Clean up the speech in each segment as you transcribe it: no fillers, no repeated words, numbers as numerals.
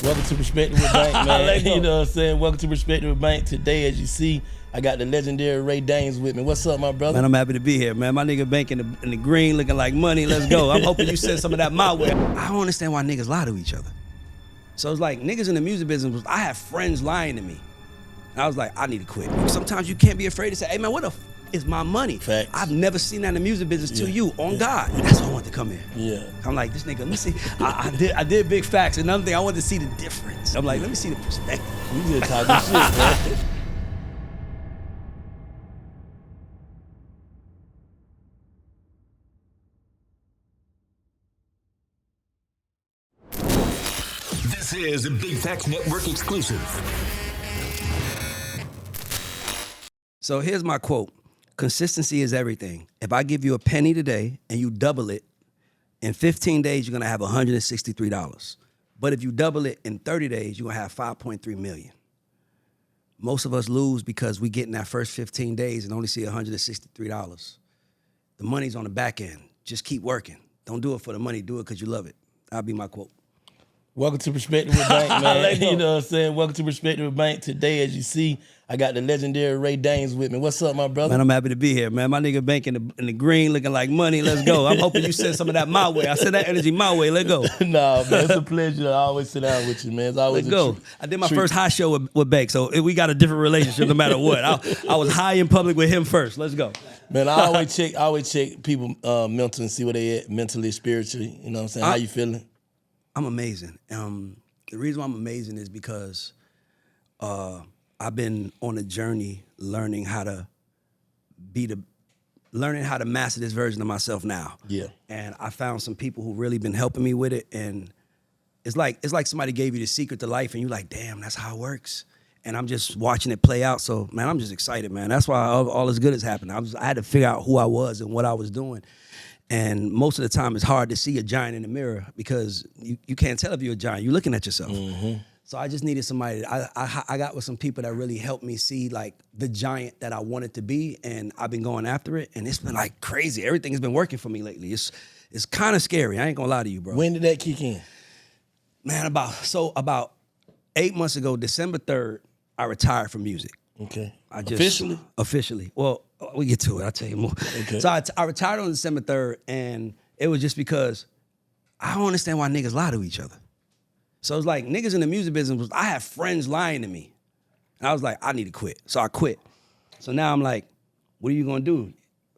Welcome to Perspektives with Bank, man. You know what I'm saying? Welcome to Perspektives with Bank. Today, as you see, I got the legendary Ray Danes with me. What's up, my brother? Man, I'm happy to be here, man. My nigga Bank in the green looking like money. Let's go. I'm hoping you send some of that my way. I don't understand why niggas lie to each other. So it's like niggas in the music business, I have friends lying to me. And I was like, I need to quit. Sometimes you can't be afraid to say, hey man, what the f is my money? Facts. I've never seen that in the music business till you, on God. That's why I wanted to come here. Yeah. I'm like, this nigga, let me see. I did big facts. Another thing, I wanted to see the difference. I'm like, let me see the perspective. You just talking shit, man. This is a Big Facts Network exclusive. So here's my quote. Consistency is everything. If I give you a penny today and you double it, in 15 days, you're gonna have $163. But if you double it in 30 days, you're gonna have 5.3 million. Most of us lose because we get in that first 15 days and only see $163. The money's on the back end. Just keep working. Don't do it for the money, do it because you love it. That'll be my quote. Welcome to Perspektives with Bank, man. You know what I'm saying? Welcome to Perspektives with Bank. Today, as you see, I got the legendary Ray Danes with me. What's up, my brother? Man, I'm happy to be here, man. My nigga Bank in the green looking like money. Let's go. I'm hoping you send some of that my way. I send that energy my way. Let's go. Nah, man, it's a pleasure. I always sit down with you, man. It's always Let's go. I did my first high show with Bank, so we got a different relationship no matter what. I was high in public with him first. Let's go. Man, I always check people mental and see where they at mentally, spiritually. You know what I'm saying? How you feeling? I'm amazing. The reason why I'm amazing is because I've been on a journey learning how to master this version of myself now. Yeah. And I found some people who really been helping me with it. And it's like somebody gave you the secret to life and you're like, damn, that's how it works. And I'm just watching it play out. So man, I'm just excited, man. That's why all this good has happened. I had to figure out who I was and what I was doing. And most of the time, it's hard to see a giant in the mirror because you can't tell if you're a giant. You're looking at yourself. Mm-hmm. So I just needed somebody. I got with some people that really helped me see like the giant that I wanted to be, and I've been going after it, and it's been like crazy. Everything has been working for me lately. It's kind of scary. I ain't gonna lie to you, bro. When did that kick in? Man, about 8 months ago, December 3rd, I retired from music. Okay. Officially? Officially. Well, we get to it. I'll tell you more. Okay. So I retired on December 3rd, and it was just because I don't understand why niggas lie to each other. So it's like niggas in the music business, I have friends lying to me. And I was like, I need to quit. So I quit. So now I'm like, what are you gonna do?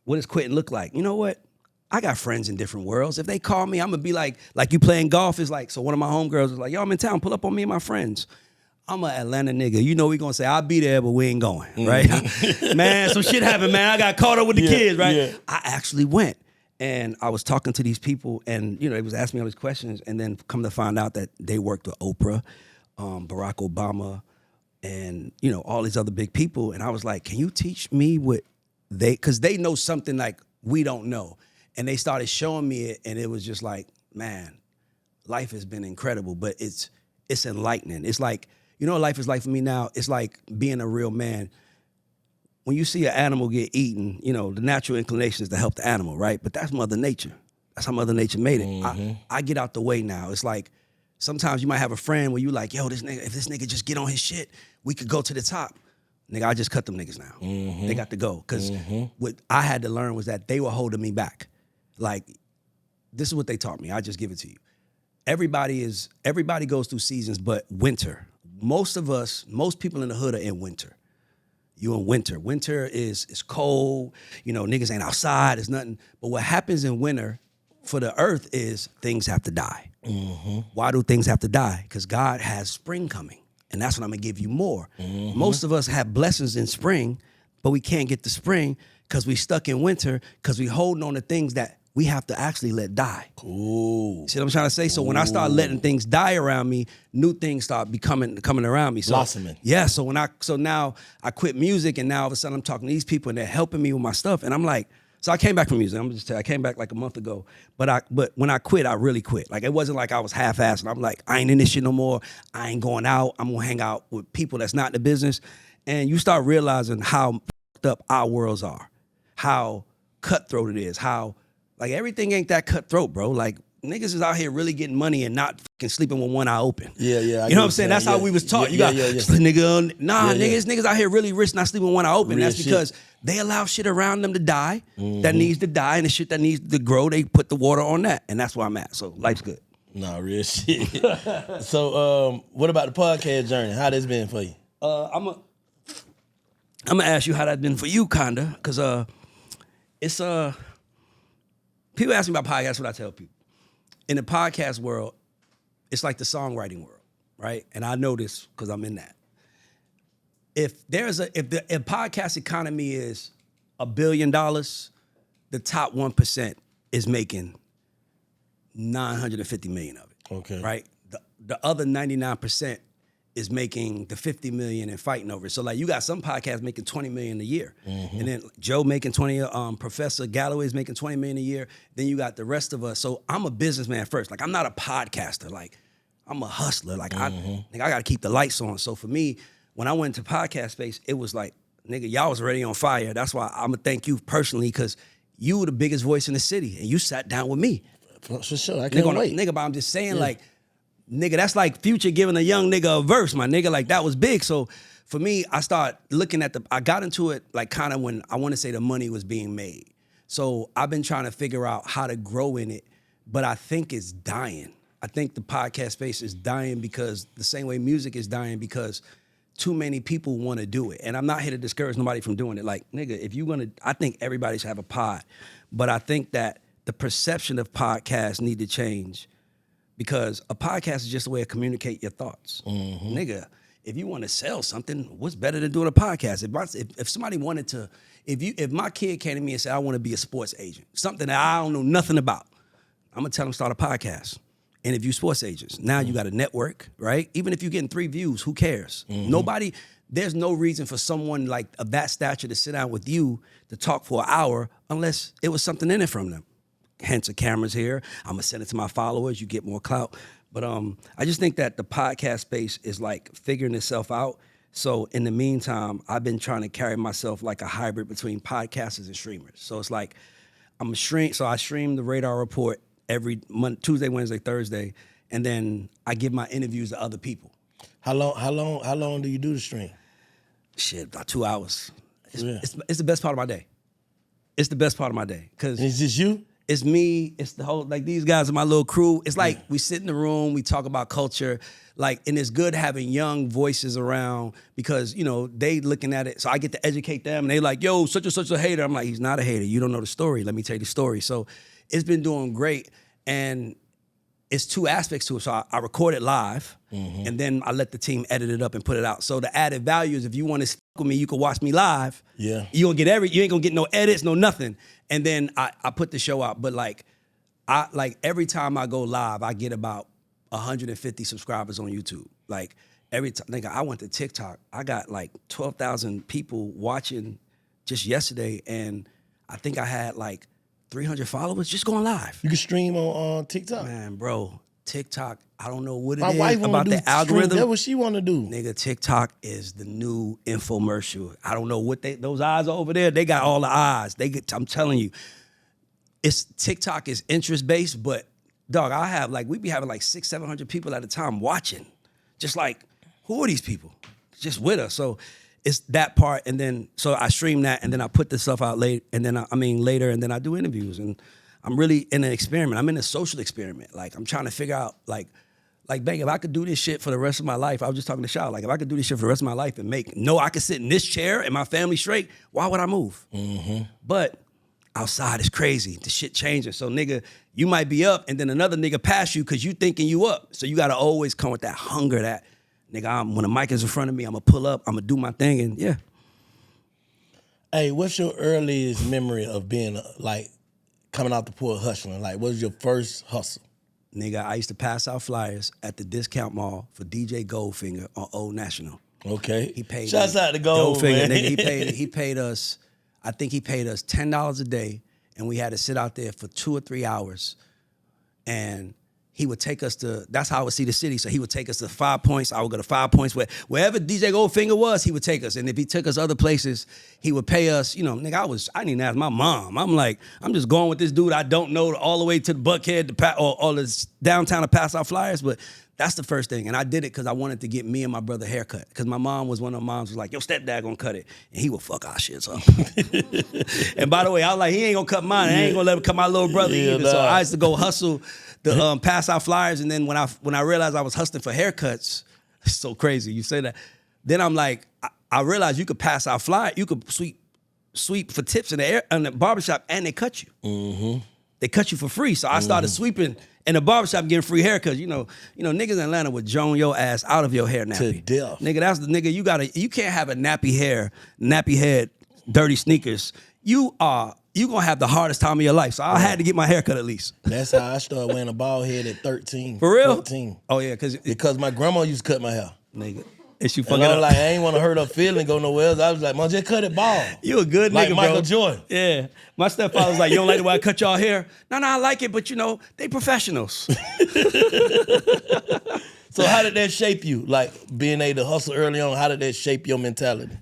What does quitting look like? You know what? I got friends in different worlds. If they call me, I'm gonna be like you playing golf is like, so one of my homegirls was like, yo, I'm in town, pull up on me and my friends. I'm an Atlanta nigga. You know we gonna say, I'll be there, but we ain't going, right? Man, some shit happened, man. I got caught up with the kids, right? Yeah. I actually went. And I was talking to these people and, you know, they was asking me all these questions and then come to find out that they worked with Oprah, Barack Obama, and, you know, all these other big people. And I was like, can you teach me what because they know something like we don't know. And they started showing me it and it was just like, man, life has been incredible, but it's enlightening. It's like, you know what life is like for me now? It's like being a real man. When you see an animal get eaten, you know, the natural inclination is to help the animal, right? But that's Mother Nature. That's how Mother Nature made it. Mm-hmm. I get out the way now. It's like sometimes you might have a friend where you like, yo, this nigga, if this nigga just get on his shit, we could go to the top. Nigga, I just cut them niggas now. Mm-hmm. They got to go. Because what I had to learn was that they were holding me back. Like, this is what they taught me. I just give it to you. Everybody goes through seasons, but winter. Most people in the hood are in winter. You in winter. Winter is cold. You know, niggas ain't outside. It's nothing. But what happens in winter for the earth is things have to die. Mm-hmm. Why do things have to die? Because God has spring coming. And that's what I'm going to give you more. Mm-hmm. Most of us have blessings in spring, but we can't get the spring because we stuck in winter because we holding on to things that we have to actually let die. Ooh. See what I'm trying to say? So when I start letting things die around me, new things start coming around me. So, blossoming. Yeah. So now I quit music and now all of a sudden I'm talking to these people and they're helping me with my stuff. And I'm like, so I came back from music. I'm just tell you, I came back like a month ago. But when I quit, I really quit. Like it wasn't like I was half-assed. And I'm like, I ain't in this shit no more. I ain't going out. I'm gonna hang out with people that's not in the business. And you start realizing how fucked up our worlds are, how cutthroat it is, how like everything ain't that cutthroat, bro. Like niggas is out here really getting money and not fucking sleeping with one eye open. Yeah. You know what I'm saying? That's how we was taught. You got nigga, niggas out here really rich, not sleeping with one eye open. That's because they allow shit around them to die that needs to die, and the shit that needs to grow, they put the water on that, and that's where I'm at. So life's good. Nah, real shit. So, what about the podcast journey? How this been for you? I'm gonna ask you how that's been for you, kinda, because it's people ask me about podcasts. What I tell people in the podcast world, it's like the songwriting world, right? And I know this because I'm in that. If the podcast economy is $1 billion, the top 1% is making $950 million of it. Okay. Right? The other 99% is making the 50 million and fighting over it. So like you got some podcasts making 20 million a year. And then Joe making 20, Professor Galloway's making 20 million a year. Then you got the rest of us. So I'm a businessman first. Like I'm not a podcaster. Like I'm a hustler. Like I gotta keep the lights on. So for me, when I went into podcast space, it was like, nigga, y'all was already on fire. That's why I'm gonna thank you personally, because you were the biggest voice in the city and you sat down with me. For sure, I can't wait. Nigga, but I'm just saying like, nigga, that's like Future giving a young nigga a verse, my nigga. Like, that was big. So for me, I start looking at I got into it like kind of when I want to say the money was being made. So I've been trying to figure out how to grow in it, but I think it's dying. I think the podcast space is dying because the same way music is dying because too many people want to do it. And I'm not here to discourage nobody from doing it. Like, nigga, if you want to, I think everybody should have a pod. But I think that the perception of podcasts need to change. Because a podcast is just a way to communicate your thoughts. Nigga, if you want to sell something, what's better than doing a podcast? If somebody wanted to, if my kid came to me and said, I want to be a sports agent, something that I don't know nothing about, I'm going to tell them start a podcast. And if you sports agents, now you got a network, right? Even if you're getting 3 views, who cares? There's no reason for someone like of that stature to sit down with you to talk for an hour unless it was something in it from them. Hence, the camera's here. I'm gonna send it to my followers. You get more clout. But I just think that the podcast space is like figuring itself out. So in the meantime, I've been trying to carry myself like a hybrid between podcasters and streamers. So it's like I'm a stream. So I stream the Radar Report every Tuesday, Wednesday, Thursday, and then I give my interviews to other people. How long do you do the stream? Shit, about 2 hours. It's the best part of my day. It's the best part of my day because it's just you. It's me, it's the whole, like these guys are my little crew. It's like we sit in the room, we talk about culture, like, and it's good having young voices around because, you know, they looking at it. So I get to educate them and they like, yo, such and such a hater. I'm like, he's not a hater. You don't know the story. Let me tell you the story. So it's been doing great. And it's 2 aspects to it. So I record it live and then I let the team edit it up and put it out. So the added value is if you want to stick with me, you can watch me live. Yeah. You ain't gonna get no edits, no nothing. And then I put the show out. But like every time I go live, I get about 150 subscribers on YouTube. Like every time, nigga, I went to TikTok. I got like 12,000 people watching just yesterday. And I think I had like 300 followers just going live. You can stream on TikTok. Man, bro, TikTok, I don't know what it My is wife about the algorithm. That's what she want to do. Nigga, TikTok is the new infomercial. I don't know what those eyes are over there. They got all the eyes. I'm telling you, TikTok is interest-based, but dog, we be having like 600-700 people at a time watching. Just like, who are these people? Just with us. So it's that part, and then so I stream that, and then I put the stuff out later, and then later, and then I do interviews, and I'm really in an experiment. I'm in a social experiment. Like I'm trying to figure out, like, bang, if I could do this shit for the rest of my life, I was just talking to Shaw, like if I could do this shit for the rest of my life and I could sit in this chair and my family straight, why would I move? But outside is crazy. The shit changing. So nigga, you might be up, and then another nigga pass you because you thinking you up. So you gotta always come with that hunger that, nigga, when a mic is in front of me, I'm gonna pull up, I'm gonna do my thing, and yeah. Hey, what's your earliest memory of being like coming out the port hustling? Like, what was your first hustle? Nigga, I used to pass out flyers at the discount mall for DJ Goldfinger on Old National. Okay. He paid Shouts out to Goldfinger, man. Nigga, he paid us, I think he paid us $10 a day, and we had to sit out there for 2 or 3 hours. And he would take us to, that's how I would see the city. So he would take us to 5 Points. I would go to 5 Points. Wherever DJ Goldfinger was, he would take us. And if he took us other places, he would pay us, nigga, I didn't even ask my mom. I'm like, I'm just going with this dude I don't know all the way to the Buckhead or the downtown to pass out flyers. But that's the first thing. And I did it because I wanted to get me and my brother a haircut. Because my mom was one of the moms who was like, yo, stepdad gonna cut it. And he would fuck our shits up. And by the way, I was like, he ain't gonna cut mine. I ain't gonna let him cut my little brother either. So I used to go hustle the pass out flyers. And then when I realized I was hustling for haircuts, it's so crazy you say that. Then I'm like, I realized you could pass out flyers. You could sweep for tips in the barbershop and they cut you. Mm-hmm. They cut you for free. So I started sweeping in the barbershop getting free haircuts. You know, niggas in Atlanta would drone your ass out of your hair nappy. To death. Nigga, that's the nigga, you can't have a nappy head, dirty sneakers. You gonna have the hardest time of your life. So I had to get my haircut at least. That's how I started wearing a bald head at 13. For real? 13. Oh yeah, because my grandma used to cut my hair. Nigga. And she fucking and I up. was like, I ain't want to hurt her feeling, go nowhere else. I was like, Mom, just cut it bald. You a good like nigga, Michael bro. Jordan. Yeah. My stepfather was like, you don't like the way I cut y'all hair? No, I like it, but they professionals. So how did that shape you? Like being able to hustle early on, how did that shape your mentality?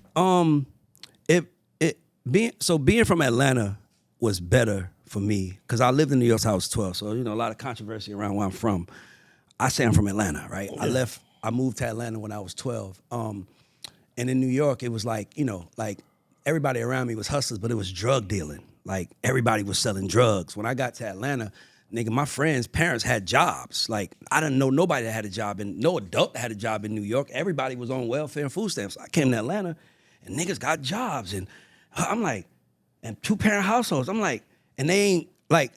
Being from Atlanta was better for me because I lived in New York till I was 12. So, a lot of controversy around where I'm from. I say I'm from Atlanta, right? Yeah. I moved to Atlanta when I was 12. And in New York, it was like, like everybody around me was hustlers, but it was drug dealing. Like everybody was selling drugs. When I got to Atlanta, nigga, my friends' parents had jobs. Like I didn't know nobody that had a job no adult that had a job in New York. Everybody was on welfare and food stamps. I came to Atlanta and niggas got jobs. And I'm like, and 2-parent households. I'm like, and they ain't like,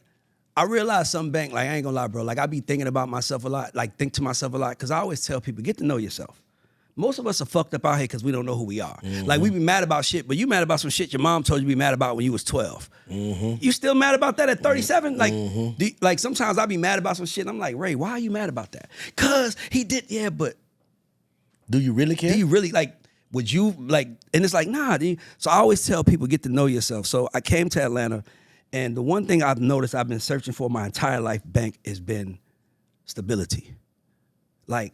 I realized something, Bank, like I ain't gonna lie, bro. Like I be thinking about myself a lot, think to myself a lot, because I always tell people, get to know yourself. Most of us are fucked up out here because we don't know who we are. Mm-hmm. Like we be mad about shit, but you mad about some shit your mom told you to be mad about when you was 12. Mm-hmm. You still mad about that at 37? Mm-hmm. Like sometimes I be mad about some shit and I'm like, Ray, why are you mad about that? Cause he did, yeah, but. Do you really care? Do you really, would you, and it's like, nah. So I always tell people, get to know yourself. So I came to Atlanta, and the one thing I've noticed I've been searching for my entire life, Bank, has been stability. Like,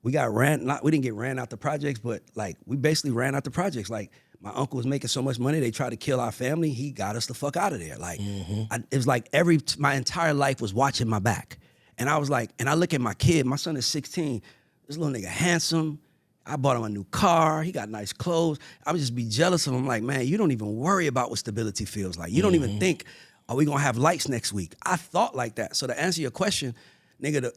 we didn't get ran out the projects, but we basically ran out the projects. Like my uncle was making so much money, they tried to kill our family. He got us the fuck out of there. It was like my entire life was watching my back. And I was like, and I look at my kid, my son is 16, this little nigga handsome. I bought him a new car, he got nice clothes. I would just be jealous of him. Like, man, you don't even worry about what stability feels like. You don't even think, are we gonna have lights next week? I thought like that. So to answer your question, nigga,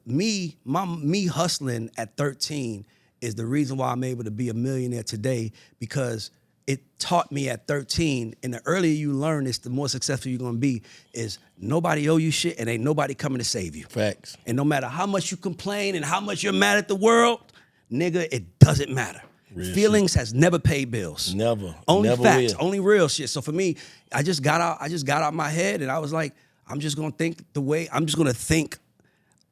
me hustling at 13 is the reason why I'm able to be a millionaire today, because it taught me at 13, and the earlier you learn this, the more successful you're gonna be, is nobody owe you shit and ain't nobody coming to save you. Facts. And no matter how much you complain and how much you're mad at the world, nigga, it doesn't matter. Real Feelings shit. Has never paid bills. Never. Only never facts, will. Only real shit. So for me, I just got out my head and I was like, I'm just gonna think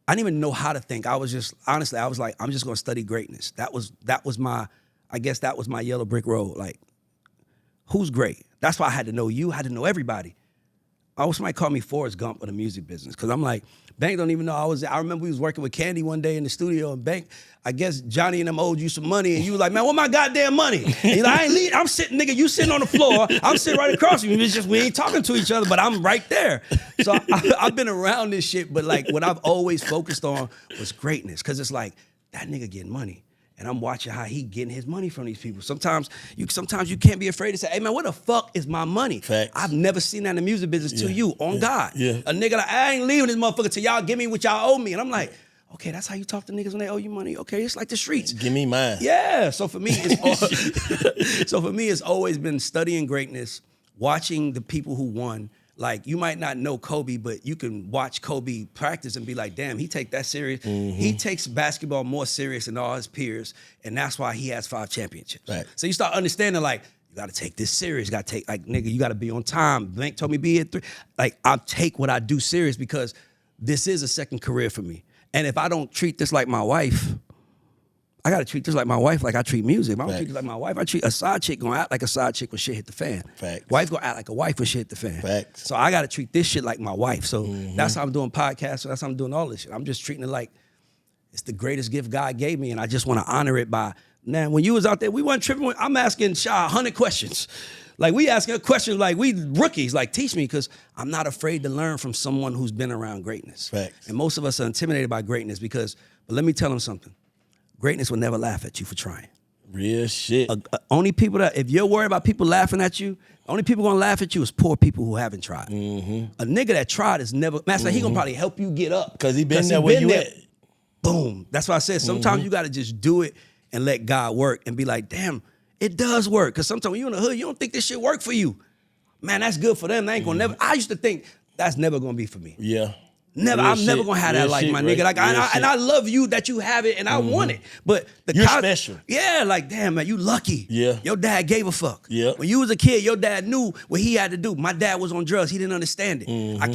I didn't even know how to think. I was just, honestly, I was like, I'm just gonna study greatness. That was my yellow brick road. Like, who's great? That's why I had to know you, I had to know everybody. Somebody called me Forrest Gump of the music business, because I'm like, Bank don't even know I remember we was working with Candy one day in the studio, and Bank, I guess Johnny and them owed you some money, and you was like, man, what my goddamn money? And he's like, I ain't leaving. I'm sitting, nigga, you sitting on the floor, I'm sitting right across from you. It's just, we ain't talking to each other, but I'm right there. So I've been around this shit, but what I've always focused on was greatness, because it's like, that nigga getting money. And I'm watching how he getting his money from these people. Sometimes you can't be afraid to say, hey man, what the fuck is my money? Facts. I've never seen that in the music business till you, on God. Yeah. A nigga like, I ain't leaving this motherfucker till y'all give me what y'all owe me. And I'm like, okay, that's how you talk to niggas when they owe you money. Okay, it's like the streets. Give me mine. Yeah. So for me, it's always been studying greatness, watching the people who won. Like, you might not know Kobe, but you can watch Kobe practice and be like, damn, he take that serious. Mm-hmm. He takes basketball more serious than all his peers, and that's why he has 5 championships. Right. So you start understanding, like, you gotta take this serious. You gotta take, nigga, you gotta be on time. Bank told me be at 3. Like, I take what I do serious, because this is a second career for me. And if I don't treat this like my wife, I gotta treat this like my wife, like I treat music. If I don't treat it like my wife, I treat a side chick gonna act like a side chick when shit hit the fan. Facts. Wife gonna act like a wife when shit hit the fan. Facts. So I gotta treat this shit like my wife. So that's how I'm doing podcasts. So that's how I'm doing all this shit. I'm just treating it like it's the greatest gift God gave me, and I just want to honor it by, man, when you was out there, we weren't tripping. I'm asking Sha 100 questions. Like, we asking questions like we rookies, like, teach me, because I'm not afraid to learn from someone who's been around greatness. Facts. And most of us are intimidated by greatness but let me tell them something. Greatness will never laugh at you for trying. Real shit. Only people that, if you're worried about people laughing at you, only people gonna laugh at you is poor people who haven't tried. A nigga that tried is never, master, he gonna probably help you get up. Because he been there where you at. Boom. That's why I said sometimes you gotta just do it and let God work and be like, damn, it does work. Because sometimes when you in the hood, you don't think this shit work for you. Man, that's good for them. They ain't gonna never, I used to think that's never gonna be for me. Yeah. Never, I'm never gonna have that life, my nigga. Like, and I love you that you have it, and I want it. But you're special. Yeah, like, damn, man, you lucky. Yeah. Your dad gave a fuck. Yeah. When you was a kid, your dad knew what he had to do. My dad was on drugs. He didn't understand it. I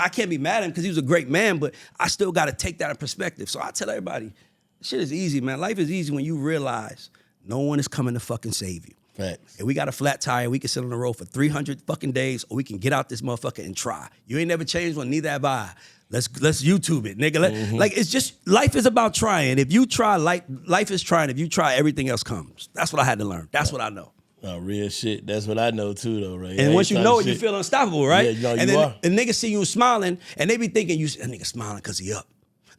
can't be mad at him because he was a great man, but I still gotta take that in perspective. So I tell everybody, shit is easy, man. Life is easy when you realize no one is coming to fucking save you. Facts. If we got a flat tire, we can sit on the road for 300 fucking days, or we can get out this motherfucker and try. You ain't never changed one, neither have I. Let's YouTube it, nigga. Like, it's just, life is about trying. If you try, life is trying. If you try, everything else comes. That's what I had to learn. That's what I know. No, real shit. That's what I know too, though, right? And once you know it, you feel unstoppable, right? Yeah, and you then are. the niggas see you smiling, and they be thinking, that nigga smiling because he up.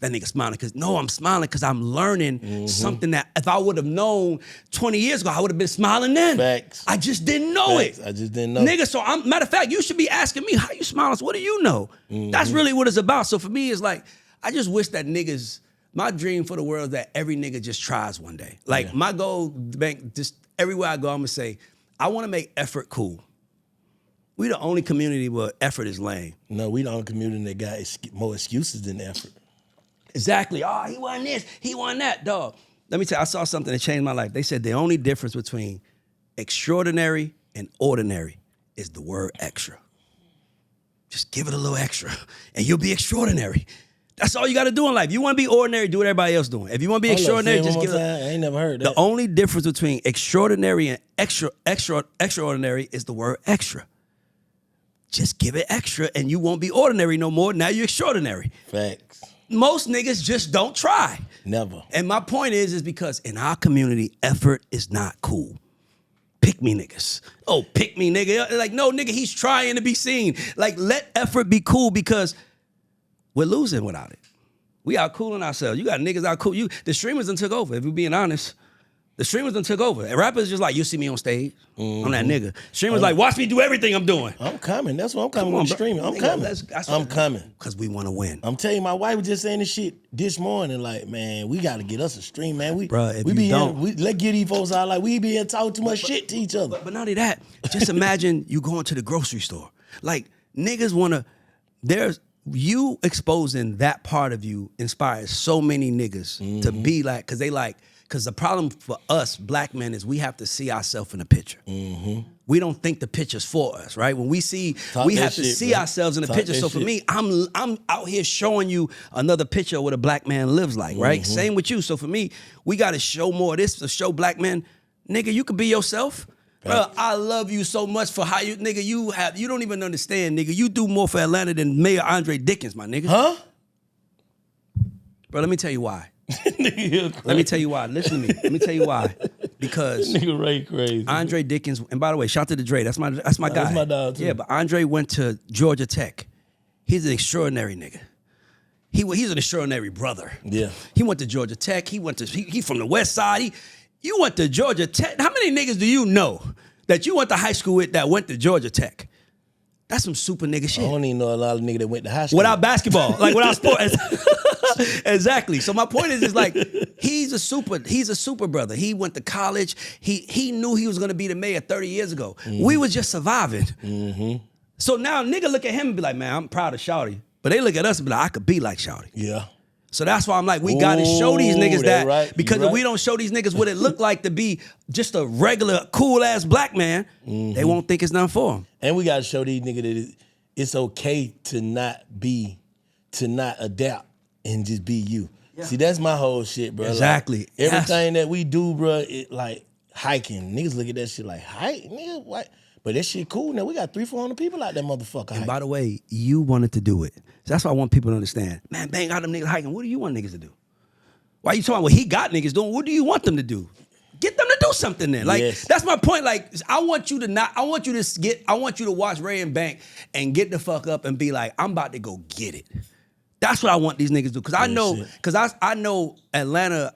That nigga smiling because, no, I'm smiling because I'm learning something that if I would have known 20 years ago, I would have been smiling then. Facts. I just didn't know Facts. it. I just didn't know. Nigga, so matter of fact, you should be asking me, how you smiling? So what do you know? That's really what it's about. So for me, it's like, I just wish that niggas, my dream for the world is that every nigga just tries one day. Like, my goal, just everywhere I go, I'm gonna say, I wanna make effort cool. We the only community where effort is lame. No, we the only community that got more excuses than effort. Exactly. Oh, he won this, he won that, dog. Let me tell you, I saw something that changed my life. They said the only difference between extraordinary and ordinary is the word extra. Just give it a little extra, and you'll be extraordinary. That's all you got to do in life. You want to be ordinary, do what everybody else doing. If you want to be extraordinary, just give it. I ain't never heard that. The only difference between extraordinary and extraordinary is the word extra. Just give it extra, and you won't be ordinary no more. Now you're extraordinary. Facts. Most niggas just don't try. Never. And my point is because in our community, effort is not cool. Pick me niggas. Oh, pick me nigga. Like, no, nigga, he's trying to be seen. Like, let effort be cool because we're losing without it. We out cooling ourselves. You got niggas out cool. The streamers done took over, if we're being honest. The streamers done took over. And rappers just like, you see me on stage. I'm that nigga. Streamers like, watch me do everything I'm doing. I'm coming. That's what I'm coming with streaming. I'm coming. I'm coming. Because we want to win. I'm telling you, my wife was just saying this shit this morning. Like, man, we got to get us a stream, man. Bruh, Let's get these folks out. Like, we be in talking too much shit to each other. But not only that, just imagine you going to the grocery store. Like, niggas want to, you exposing that part of you inspires so many niggas to be like, because the problem for us black men is we have to see ourselves in the picture. We don't think the picture's for us, right? When we have to see ourselves in the picture. So for me, I'm out here showing you another picture of what a black man lives like, right? Same with you. So for me, we got to show more of this to show black men, nigga, you can be yourself. Bro, I love you so much for how you, nigga, you don't even understand, nigga. You do more for Atlanta than Mayor Andre Dickens, my nigga. Huh? Bro, let me tell you why. Let me tell you why. Listen to me. Let me tell you why. Because nigga Ray crazy. Andre Dickens, and by the way, shout out to the Dre. That's my guy. That's my dog too. Yeah, but Andre went to Georgia Tech. He's an extraordinary nigga. He's an extraordinary brother. Yeah. He went to Georgia Tech. He from the West Side. You went to Georgia Tech. How many niggas do you know that you went to high school with that went to Georgia Tech? That's some super nigga shit. I don't even know a lot of niggas that went to high school. Without basketball, like without sports. Exactly. So my point is like, he's a super brother. He went to college. He knew he was gonna be the mayor 30 years ago. We was just surviving. So now nigga look at him and be like, man, I'm proud of Shawty. But they look at us and be like, I could be like Shawty. Yeah. So that's why I'm like, we got to show these niggas that. Right. Because if we don't show these niggas what it look like to be just a regular, cool-ass black man, they won't think it's nothing for them. And we got to show these niggas that it's okay to not adapt and just be you. See, that's my whole shit, bro. Exactly. Like, everything that we do, bro, it like hiking. Niggas look at that shit like, hike? Nigga, what? But that shit cool. Now we got 300-400 people out there, motherfucker. And by the way, you wanted to do it. So that's why I want people to understand. Man, bang out them niggas hiking. What do you want niggas to do? Why you talking about what he got niggas doing? What do you want them to do? Get them to do something then. Like, that's my point. Like, I want you to watch Ray and Bank and get the fuck up and be like, I'm about to go get it. That's what I want these niggas to do. Cause I know Atlanta,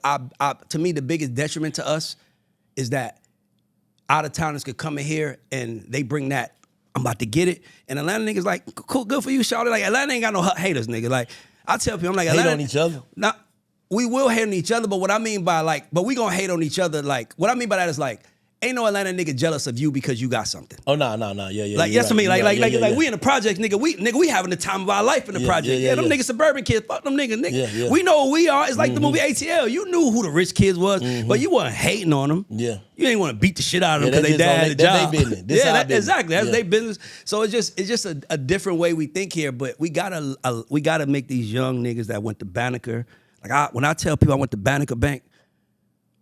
to me, the biggest detriment to us is that out-of-towners could come in here and they bring that, I'm about to get it. And Atlanta niggas like, cool, good for you, shawty. Like, Atlanta ain't got no haters, nigga. Like, I tell people, I'm like, Atlanta. Hate on each other? Nah, we will hate on each other, but what I mean by like, but we gonna hate on each other, like, what I mean by that is like, ain't no Atlanta nigga jealous of you because you got something. Oh, no, yeah. Like, that's what I mean. Like, we in the project, nigga. We having the time of our life in the project. Yeah, them niggas suburban kids. Fuck them niggas, nigga. Yeah. We know who we are. It's like the movie ATL. You knew who the rich kids was, but you wasn't hating on them. Yeah. You ain't want to beat the shit out of them because they dad had a job. That's their business. Exactly. That's their business. So it's just a different way we think here. But we gotta make these young niggas that went to Banneker. Like, when I tell people I went to Banneker Bank,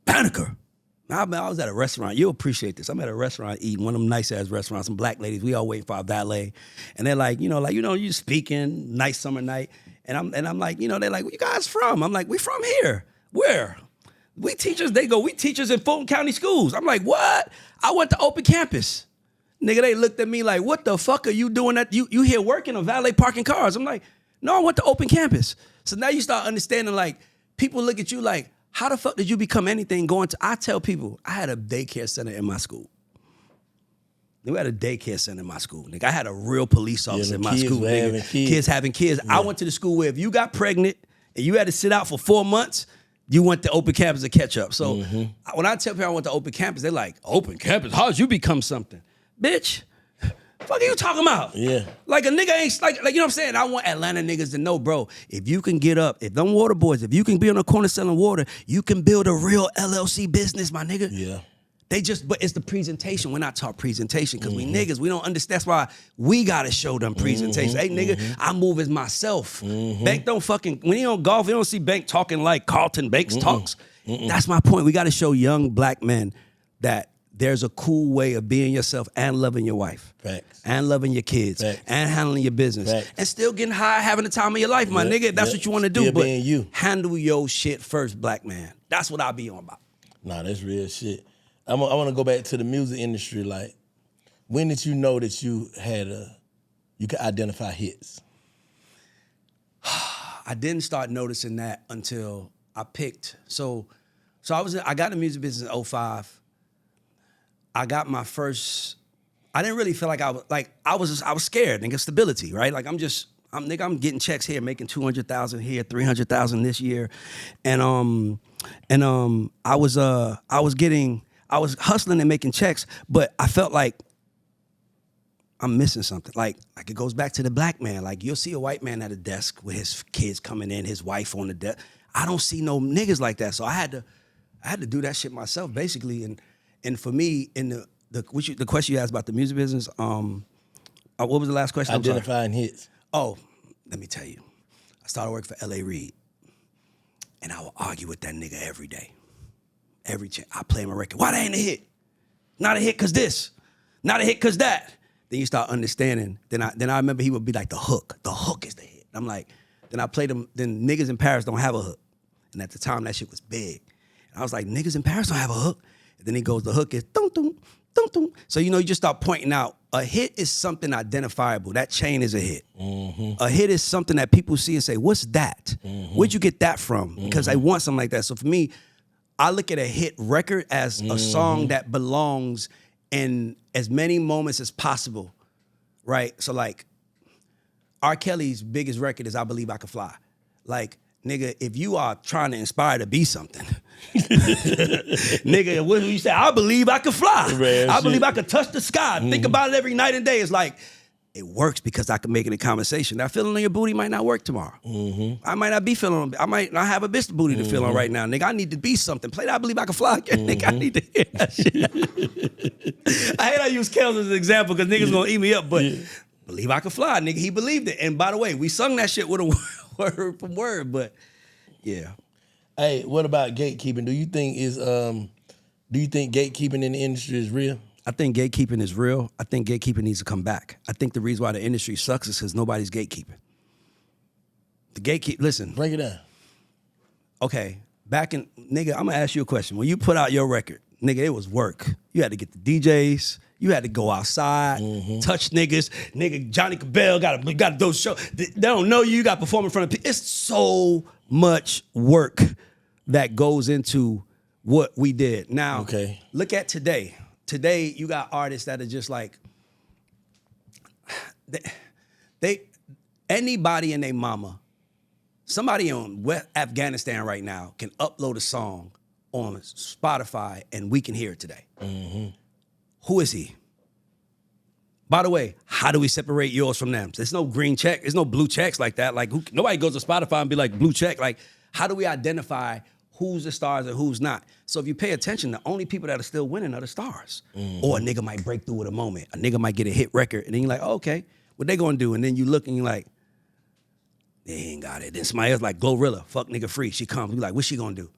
Banneker. I was at a restaurant. You'll appreciate this. I'm at a restaurant eating, one of them nice-ass restaurants, some black ladies. We all waiting for our valet. And they're like, you speaking, nice summer night. And I'm like, they're like, where you guys from? I'm like, we from here. Where? We teachers. They go, we teachers in Fulton County schools. I'm like, what? I went to open campus. Nigga, they looked at me like, what the fuck are you doing that? You here working or valet parking cars? I'm like, no, I went to open campus. So now you start understanding, like, people look at you like, how the fuck did you become anything I tell people, I had a daycare center in my school. We had a daycare center in my school. Nigga, I had a real police officer in my school. Nigga. Kids having kids. Yeah. I went to the school where if you got pregnant and you had to sit out for 4 months, you went to open campus to catch up. So when I tell people I went to open campus, they're like, open campus? How did you become something? Bitch. Fuck are you talking about? Yeah. Like a nigga ain't like you know what I'm saying? I want Atlanta niggas to know, bro, if you can get up, if them water boys, if you can be on the corner selling water, you can build a real LLC business, my nigga. Yeah. But it's the presentation. We're not taught presentation because we niggas, we don't understand. That's why we gotta show them presentation. Hey nigga, I move as myself. Bank don't fucking, when he on golf, you don't see Bank talking like Carlton Banks talks. That's my point. We gotta show young black men that there's a cool way of being yourself and loving your wife. Facts. And loving your kids. Facts. And handling your business. Facts. And still getting high, having the time of your life, my nigga. That's what you want to do. Still but being you. Handle your shit first, black man. That's what I be on about. Nah, that's real shit. I want to go back to the music industry. Like, when did you know that you could identify hits? I didn't start noticing that until I picked. So I got in the music business in 2005. I got my first. I didn't really feel like I was scared. Nigga, stability, right? Like I'm getting checks here, making 200,000 here, 300,000 this year, and I was hustling and making checks, but I felt like I'm missing something. Like it goes back to the black man. Like you'll see a white man at a desk with his kids coming in, his wife on the desk. I don't see no niggas like that, so I had to do that shit myself, basically, and for me, in the question you asked about the music business, what was the last question? Identifying hits. Oh, let me tell you. I started working for L.A. Reid, and I would argue with that nigga every day. Every chance. I play my record. Why that ain't a hit? Not a hit cause this. Not a hit cause that. Then you start understanding. Then I remember he would be like, the hook. The hook is the hit. I'm like, then I played them. Then niggas in Paris don't have a hook. And at the time, that shit was big. And I was like, niggas in Paris don't have a hook. Then he goes, the hook is dum dum dum dum. So you just start pointing out a hit is something identifiable. That chain is a hit. A hit is something that people see and say, "What's that? Where'd you get that from?" Because I want something like that. So for me, I look at a hit record as a song that belongs in as many moments as possible, right? So like, R. Kelly's biggest record is "I Believe I Can Fly." Like, nigga, if you are trying to inspire to be something, nigga, when you say, I believe I can fly. Man, I believe I can touch the sky. Think about it every night and day. It's like, it works because I can make it a conversation. That feeling on your booty might not work tomorrow. I might not be feeling, I might not have a bitch booty to feel on right now. Nigga, I need to be something. Play that I Believe I Can Fly again. Nigga, I need to hear that shit. I hate I use Kels as an example because niggas gonna eat me up, but believe I can fly, nigga. He believed it. And by the way, we sung that shit with a word from word, but yeah. Hey, what about gatekeeping? Do you think gatekeeping in the industry is real? I think gatekeeping is real. I think gatekeeping needs to come back. I think the reason why the industry sucks is because nobody's gatekeeping. Listen. Break it down. Okay, nigga, I'm gonna ask you a question. When you put out your record, nigga, it was work. You had to get the DJs. You had to go outside, touch niggas. Nigga, Johnny Cabell got to do show. They don't know you. You got to perform in front of people. It's so much work that goes into what we did. Now, look at today. Today, you got artists that are just like, anybody and their mama, somebody in Afghanistan right now can upload a song on Spotify and we can hear it today. Who is he? By the way, how do we separate yours from them? There's no green check. There's no blue checks like that. Like nobody goes to Spotify and be like, blue check. Like, how do we identify who's the stars and who's not? So if you pay attention, the only people that are still winning are the stars. Or a nigga might break through with a moment. A nigga might get a hit record. And then you're like, oh, okay, what they gonna do? And then you look and you're like, they ain't got it. Then somebody else like Glorilla, fuck nigga free. She comes, you like, what's she gonna do?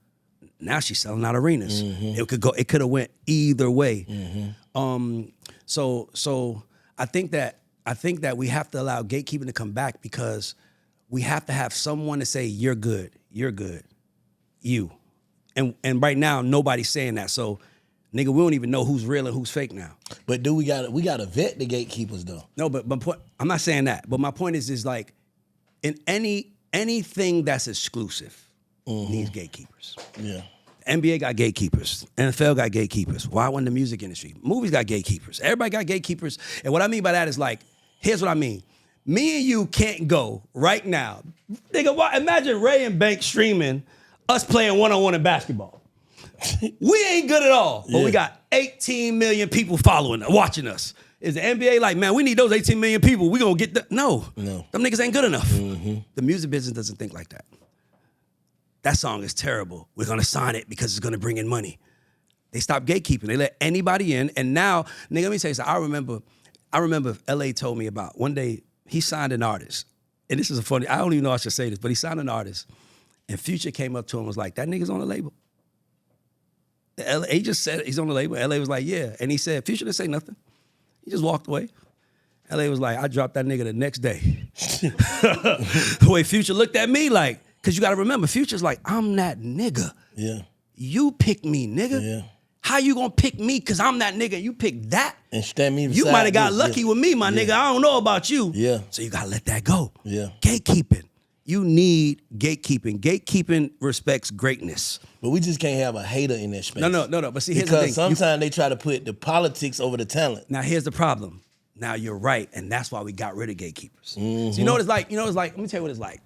Now she's selling out arenas. It could have went either way. So I think that we have to allow gatekeeping to come back because we have to have someone to say, you're good, you. And right now, nobody's saying that. So, nigga, we don't even know who's real and who's fake now. But we gotta vet the gatekeepers though. No, but I'm not saying that. But my point is like, in anything that's exclusive needs gatekeepers. Yeah. NBA got gatekeepers. NFL got gatekeepers. Why wouldn't the music industry? Movies got gatekeepers. Everybody got gatekeepers. And what I mean by that is like, here's what I mean. Me and you can't go right now. Nigga, imagine Ray and Bank streaming us playing one-on-one in basketball. We ain't good at all, but we got 18 million people watching us. Is the NBA like, man, we need those 18 million people. We gonna get that? No. Them niggas ain't good enough. The music business doesn't think like that. That song is terrible. We're gonna sign it because it's gonna bring in money. They stopped gatekeeping. They let anybody in. And now, nigga, let me tell you something. I remember LA told me about one day he signed an artist. And this is I don't even know I should say this, but he signed an artist. And Future came up to him and was like, that nigga's on the label. He just said he's on the label. LA was like, yeah. And he said, Future didn't say nothing. He just walked away. LA was like, I dropped that nigga the next day. The way Future looked at me like, because you got to remember, Future's like, I'm that nigga. Yeah. You pick me, nigga. Yeah. How you gonna pick me because I'm that nigga? You pick that? And stand me beside you might have got lucky with me, my nigga. I don't know about you. Yeah. So you got to let that go. Yeah. Gatekeeping. You need gatekeeping. Gatekeeping respects greatness. But we just can't have a hater in that space. No. But see, here's the thing. Because sometimes they try to put the politics over the talent. Now, here's the problem. Now, you're right, and that's why we got rid of gatekeepers. So you know what it's like? Let me tell you what it's like.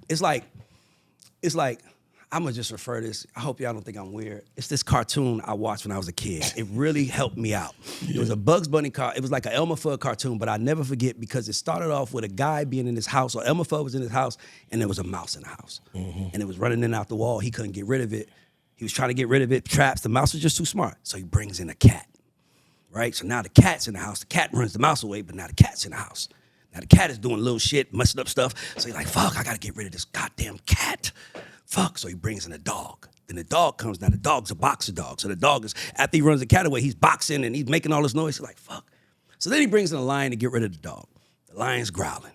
It's like, I'm going to just refer to this. I hope y'all don't think I'm weird. It's this cartoon I watched when I was a kid. It really helped me out. Yeah. It was a Bugs Bunny It was like an Elmer Fudd cartoon, but I never forget because it started off with a guy being in his house, or Elmer Fudd was in his house, and there was a mouse in the house. And it was running in and out the wall. He couldn't get rid of it. He was trying to get rid of it. Traps. The mouse was just too smart. So he brings in a cat, right? So now the cat's in the house. The cat runs the mouse away, but now the cat's in the house. Now the cat is doing little shit, messing up stuff. So he's like, fuck, I got to get rid of this goddamn cat. Fuck, so he brings in a dog. Then the dog comes. Now the dog's a boxer dog. So the dog is, after he runs the cat away, he's boxing and he's making all this noise. He's like, fuck. So then he brings in a lion to get rid of the dog. The lion's growling.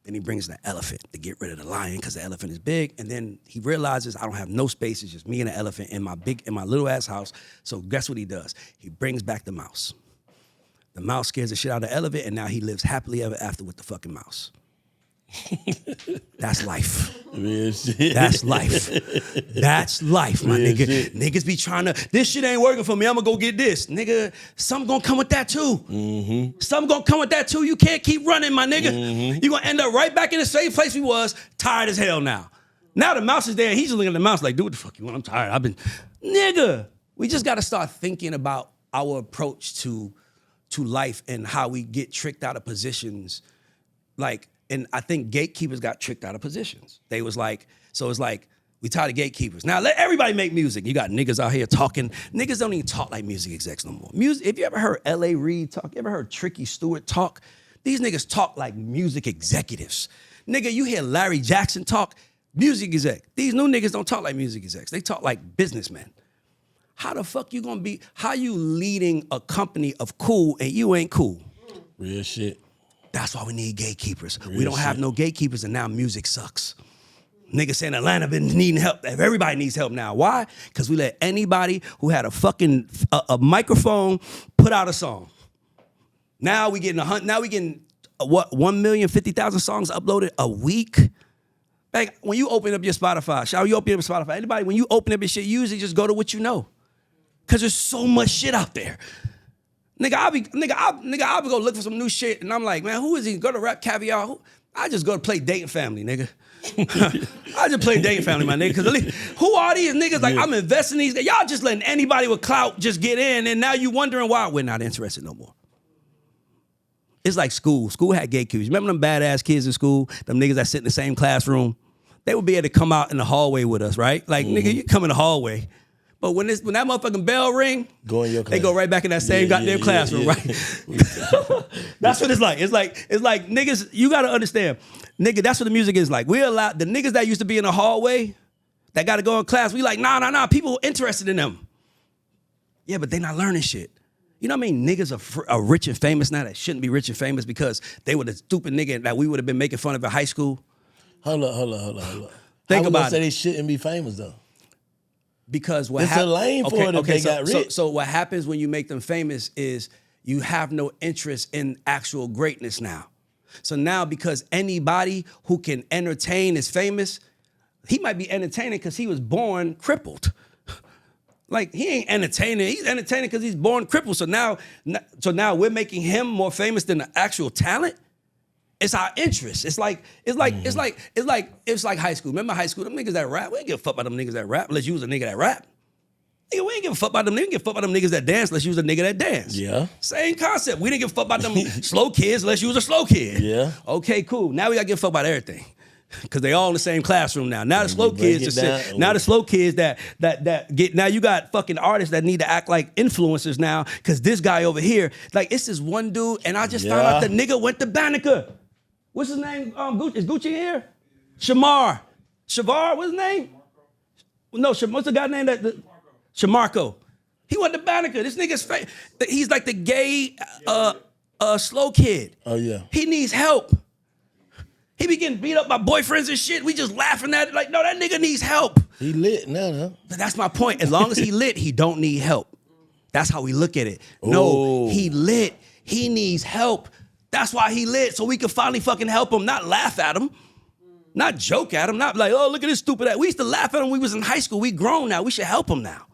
Then he brings in an elephant to get rid of the lion because the elephant is big. And then he realizes I don't have no space. It's just me and the elephant in my little ass house. So guess what he does? He brings back the mouse. The mouse scares the shit out of the elephant, and now he lives happily ever after with the fucking mouse. That's life. That's life. That's life, my nigga. Shit. Niggas be trying to, this shit ain't working for me, I'm gonna go get this. Nigga, something gonna come with that too. Something gonna come with that too. You can't keep running, my nigga. You gonna end up right back in the same place we was, tired as hell now. Now the mouse is there and he's just looking at the mouse like, dude, what the fuck you want? I'm tired. Nigga. We just gotta start thinking about our approach to life and how we get tricked out of positions. Like, and I think gatekeepers got tricked out of positions. They was like, so it's like, we tired of gatekeepers. Now let everybody make music. You got niggas out here talking. Niggas don't even talk like music execs no more. If you ever heard L.A. Reid talk, you ever heard Tricky Stewart talk? These niggas talk like music executives. Nigga, you hear Larry Jackson talk, Music exec. These new niggas don't talk like music execs. They talk like businessmen. How the fuck you gonna be, how you leading a company of cool and you ain't cool? Real shit. That's why we need gatekeepers. Real we don't have shit. no gatekeepers and now music sucks. Niggas saying Atlanta been needing help. Everybody needs help now. Why? Because we let anybody who had a fucking a microphone put out a song. Now we getting 1,050,000 songs uploaded a week. Like when you open up your Spotify, you open up Spotify. Anybody, when you open up your shit, you usually just go to what you know, because there's so much shit out there. Nigga, I'll be go look for some new shit, and I'm like, man, who is he? Go to Rap Caviar. I just go to play Dating Family, nigga. I just play Dating Family, my nigga. Because who are these niggas? Like, I'm investing in these guys. Y'all just letting anybody with clout just get in, and now you wondering why we're not interested no more. It's like school. School had gatekeepers. Remember them badass kids in school? Them niggas that sit in the same classroom? They would be able to come out in the hallway with us, right? Like, nigga, you come in the hallway. But when that motherfucking bell ring, they go right back in that same goddamn classroom, right? That's what it's like. It's like niggas, you gotta understand, nigga, that's what the music is like. We allow the niggas that used to be in the hallway that gotta go in class, we like, nah, people interested in them. Yeah, but they not learning shit. You know what I mean? Niggas are rich and famous now that shouldn't be rich and famous because they were the stupid nigga that we would have been making fun of in high school. Hold up. Think about it. Say they shouldn't be famous though. Because what it's a lane for it if they got rich. So what happens when you make them famous is you have no interest in actual greatness now. So now because anybody who can entertain is famous, he might be entertaining because he was born crippled. Like, he ain't entertaining. He's entertaining because he's born crippled. So now we're making him more famous than the actual talent. It's our interest. It's like high school. Remember high school? Them niggas that rap, we ain't give a fuck about them niggas that rap unless you was a nigga that rap. Nigga, we ain't give a fuck about them. We didn't give a fuck about them niggas that dance unless you was a nigga that dance. Yeah. Same concept. We didn't give a fuck about them slow kids unless you was a slow kid. Yeah. Okay, cool. Now we gotta give a fuck about everything. Because they all in the same classroom now. Now the slow kids just sit. Now the slow kids that get, now you got fucking artists that need to act like influencers now. Because this guy over here, like, it's this one dude, and I just found out the nigga went to Banneker. What's his name? Gucci. Is Gucci in here? Shavar, what's his name? No, what's the guy named Shamarco. He went to Banneker. This nigga's he's like the gay slow kid. Oh yeah. He needs help. He be getting beat up by boyfriends and shit. We just laughing at it like, no, that nigga needs help. He lit now, huh? But that's my point. As long as he lit, he don't need help. That's how we look at it. No, he lit. He needs help. That's why he lit, so we can finally fucking help him, not laugh at him, not joke at him, not like, oh, look at this stupid ass. We used to laugh at him when we was in high school. We grown now. We should help him now.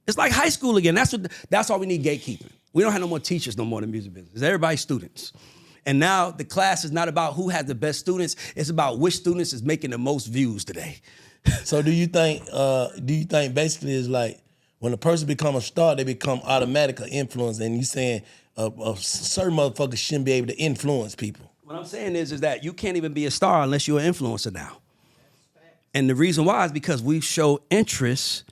It's like high school again. That's why we need gatekeeping. We don't have no more teachers no more in the music business. Everybody's students. And now the class is not about who has the best students. It's about which students is making the most views today. So do you think basically it's like when a person become a star, they become automatic an influence, and you saying a certain motherfucker shouldn't be able to influence people? What I'm saying is that you can't even be a star unless you're an influencer now. And the reason why is because we show interest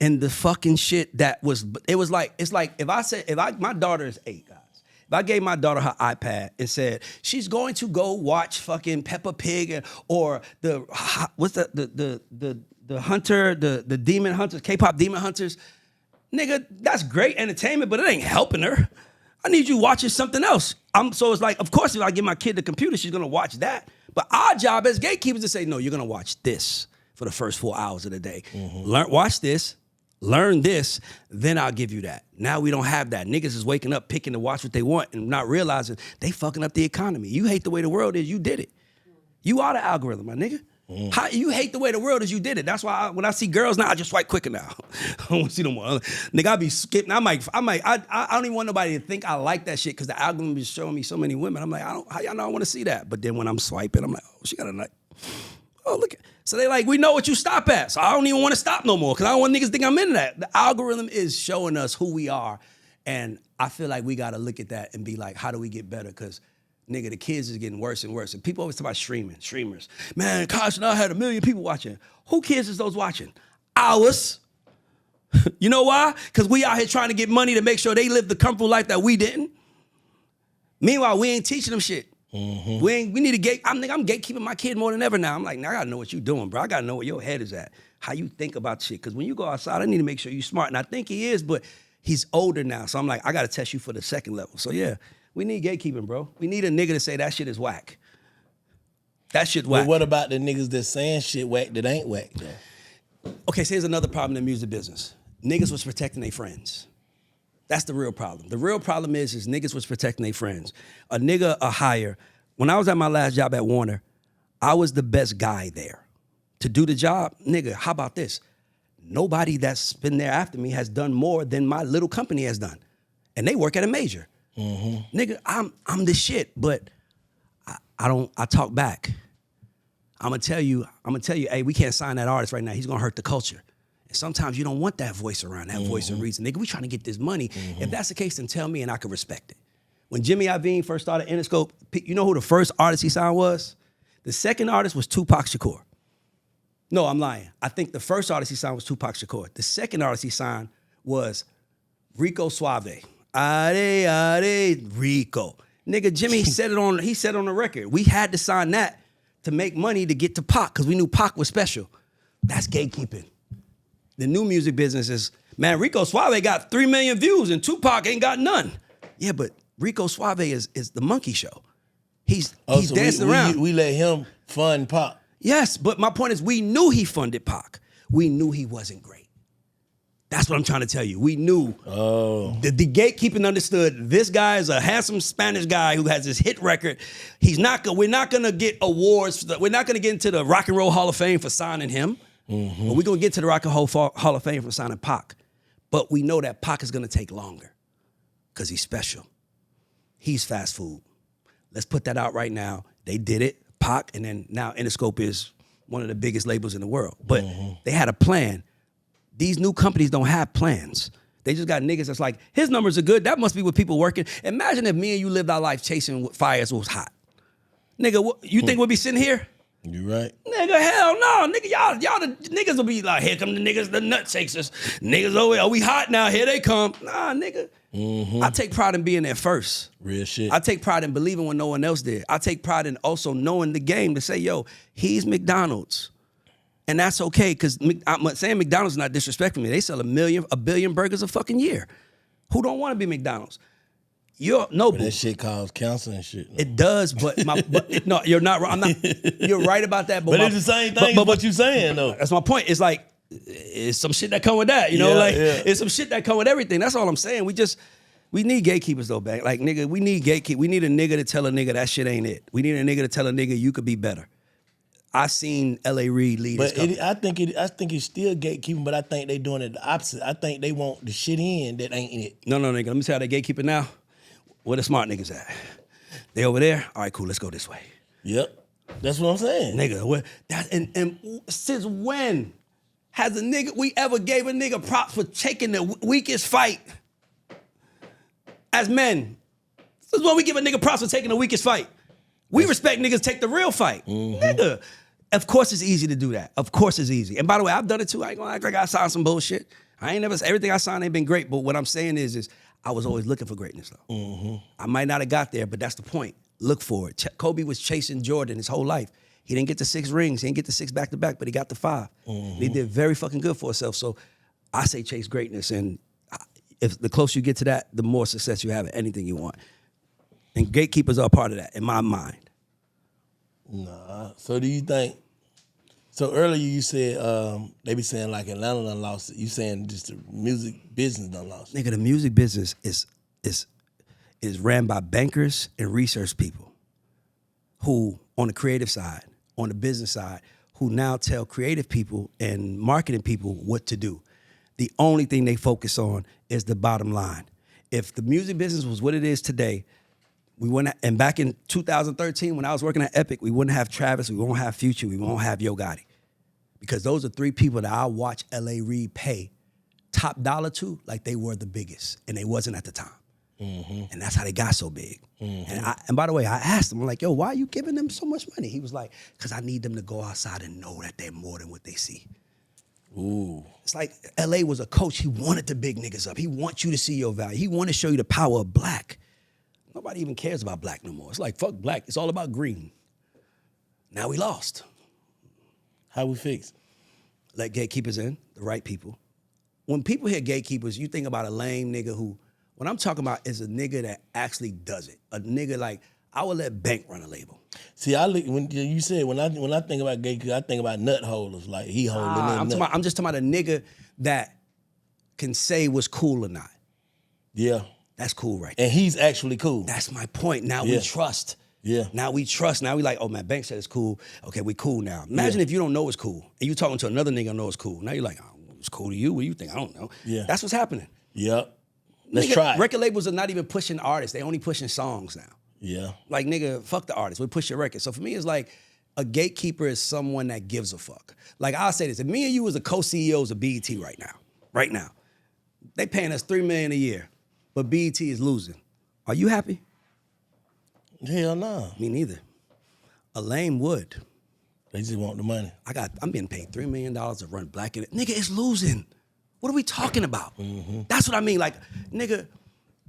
in the fucking shit that was, it's like if my daughter is 8, guys. If I gave my daughter her iPad and said she's going to go watch fucking Peppa Pig or the hunter, the demon hunters, K-pop demon hunters, nigga, that's great entertainment, but it ain't helping her. I need you watching something else. So it's like, of course, if I give my kid the computer, she's gonna watch that. But our job as gatekeepers is to say, no, you're gonna watch this for the first 4 hours of the day. Mm-hmm. Watch this. Learn this, then I'll give you that. Now we don't have that. Niggas is waking up picking to watch what they want and not realizing they fucking up the economy. You hate the way the world is, you did it. You are the algorithm, my nigga. How you hate the way the world is, you did it. That's why when I see girls now, I just swipe quicker now. I don't want to see no more. Nigga, I be skipping. I don't even want nobody to think I like that shit because the algorithm is showing me so many women. I'm like, how y'all know I want to see that? But then when I'm swiping, I'm like, oh, she got a nut. Oh, look at. So they like, we know what you stop at. So I don't even want to stop no more because I don't want niggas to think I'm into that. The algorithm is showing us who we are. And I feel like we got to look at that and be like, how do we get better? Because, nigga, the kids is getting worse and worse. And people always talk about streamers. Man, Kosh and I had 1 million people watching. Who kids is those watching? Ours. You know why? Because we out here trying to get money to make sure they live the comfortable life that we didn't. Meanwhile, we ain't teaching them shit. We need to I'm gatekeeping my kid more than ever now. I'm like, now I gotta know what you're doing, bro. I gotta know where your head is at, how you think about shit. Because when you go outside, I need to make sure you're smart. And I think he is, but he's older now. So I'm like, I gotta test you for the second level. So yeah, we need gatekeeping, bro. We need a nigga to say that shit is whack. That shit whack. But what about the niggas that saying shit whack that ain't whack though? Okay, so here's another problem in the music business. Niggas was protecting their friends. That's the real problem. The real problem is niggas was protecting their friends. A nigga, a hire. When I was at my last job at Warner, I was the best guy there. To do the job, nigga, how about this? Nobody that's been there after me has done more than my little company has done. And they work at a major. Nigga, I'm the shit, but I talk back. I'm gonna tell you, hey, we can't sign that artist right now. He's gonna hurt the culture. And sometimes you don't want that voice around, that voice of reason. Nigga, we trying to get this money. If that's the case, then tell me and I can respect it. When Jimmy Iovine first started Interscope, you know who the first artist he signed was? The second artist was Tupac Shakur. No, I'm lying. I think the first artist he signed was Tupac Shakur. The second artist he signed was Rico Suave. Are, Rico. Nigga, Jimmy said it on the record. We had to sign that to make money to get to Pac, because we knew Pac was special. That's gatekeeping. The new music business is, man, Rico Suave got 3 million views and Tupac ain't got none. Yeah, but Rico Suave is the monkey show. He's so dancing around. We let him fund Pac. Yes, but my point is we knew he funded Pac. We knew he wasn't great. That's what I'm trying to tell you. We knew. Oh. The gatekeeping understood this guy is a handsome Spanish guy who has this hit record. We're not going to get awards. We're not going to get into the Rock and Roll Hall of Fame for signing him. But we're going to get to the Rock and Roll Hall of Fame for signing Pac. But we know that Pac is going to take longer because he's special. He's fast food. Let's put that out right now. They did it, Pac, and then now Interscope is one of the biggest labels in the world. But they had a plan. These new companies don't have plans. They just got niggas that's like, his numbers are good. That must be with people working. Imagine if me and you lived our life chasing fires was hot. Nigga, you think we'll be sitting here? You right. Nigga, hell no. Nigga, y'all the niggas will be like, here come the niggas, the nut chasers. Niggas, oh, we hot now, here they come. Nah, nigga. I take pride in being there first. Real shit. I take pride in believing when no one else did. I take pride in also knowing the game to say, yo, he's McDonald's. And that's okay, because I'm saying McDonald's is not disrespecting me. They sell a billion burgers a fucking year. Who don't want to be McDonald's? That shit causes cancer and shit. No. It does, but no, you're not wrong. You're right about that. But it's the same thing as what you're saying, though. That's my point. It's like, it's some shit that come with that, It's some shit that come with everything. That's all I'm saying. We need gatekeepers though, back. Like, nigga, we need gatekeepers. We need a nigga to tell a nigga that shit ain't it. We need a nigga to tell a nigga you could be better. I seen L.A. Reid lead his company. I think it's still gatekeeping, but I think they doing it the opposite. I think they want the shit in that ain't it. No, nigga. Let me tell you how they gatekeeping now. Where the smart niggas at? They over there? All right, cool. Let's go this way. Yep. That's what I'm saying. Nigga, and since when has we ever gave a nigga props for taking the weakest fight? As men. This is when we give a nigga props for taking the weakest fight. We respect niggas take the real fight. Nigga. Of course it's easy to do that. Of course it's easy. And by the way, I've done it too. I ain't gonna act like I signed some bullshit. Everything I signed ain't been great, but what I'm saying is I was always looking for greatness though. I might not have got there, but that's the point. Look for it. Kobe was chasing Jordan his whole life. He didn't get the 6 rings. He didn't get the 6 back-to-back, but he got the 5. He did very fucking good for himself. So I say chase greatness. And if the closer you get to that, the more success you have at anything you want. And gatekeepers are a part of that, in my mind. Nah. So do you think, so earlier you said, they be saying like Atlanta done lost it. You saying just the music business done lost it. Nigga, the music business is ran by bankers and research people who, on the creative side, on the business side, who now tell creative people and marketing people what to do. The only thing they focus on is the bottom line. If the music business was what it is today, we wouldn't. And back in 2013, when I was working at Epic, we wouldn't have Travis, we won't have Future, we won't have Yo Gotti, because those are 3 people that I watch L.A. Reid pay top dollar to like they were the biggest, and they wasn't at the time. And that's how they got so big. And by the way, I asked him, I'm like, yo, why are you giving them so much money? He was like, because I need them to go outside and know that they're more than what they see. Ooh. It's like L.A. was a coach. He wanted the big niggas up. He wants you to see your value. He wanted to show you the power of black. Nobody even cares about black no more. It's like, fuck black. It's all about green. Now we lost. How we fix? Let gatekeepers in, the right people. When people hear gatekeepers, you think about a lame nigga who, what I'm talking about is a nigga that actually does it. A nigga like, I would let Bank run a label. See, when you said when I think about gatekeepers, I think about nut holders, like he holding I'm just talking about a nigga that can say what's cool or not. Yeah. That's cool right there. And he's actually cool. That's my point. Now we trust. Yeah. Now we trust. Now we like, oh man, Bank said it's cool. Okay, we cool now. Imagine if you don't know it's cool and you talking to another nigga who knows it's cool. Now you're like, oh, it's cool to you? What do you think? I don't know. Yeah. That's what's happening. Yep. Let's try it. Record labels are not even pushing artists. They only pushing songs now. Yeah. Like, nigga, fuck the artist. We push your record. So for me, it's like a gatekeeper is someone that gives a fuck. Like, I'll say this. If me and you was the co-CEOs of BET right now, they paying us $3 million a year, but BET is losing. Are you happy? Hell no. Me neither. A lame would. They just want the money. I'm being paid $3 million to run Black in it. Nigga, it's losing. What are we talking about? Mm-hmm. That's what I mean. Like, nigga,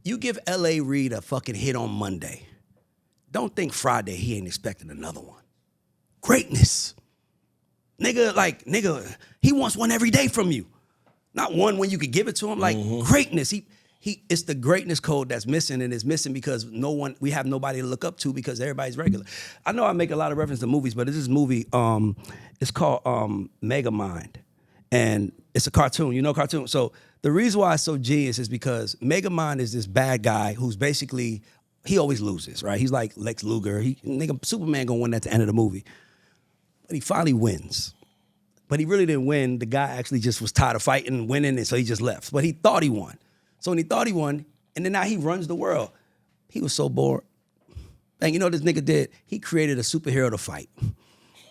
you give L.A. Reid a fucking hit on Monday. Don't think Friday he ain't expecting another one. Greatness. Nigga, he wants one every day from you. Not one when you could give it to him. Like, greatness. It's the greatness code that's missing, and it's missing because we have nobody to look up to because everybody's regular. I know I make a lot of reference to movies, but this movie, it's called Megamind. And it's a cartoon, you know cartoon? So the reason why it's so genius is because Megamind is this bad guy who's basically, he always loses, right? He's like Lex Luger. Superman gonna win at the end of the movie. But he finally wins. But he really didn't win. The guy actually just was tired of fighting and winning, and so he just left. But he thought he won. So when he thought he won, and then now he runs the world, he was so bored. And you know what this nigga did? He created a superhero to fight.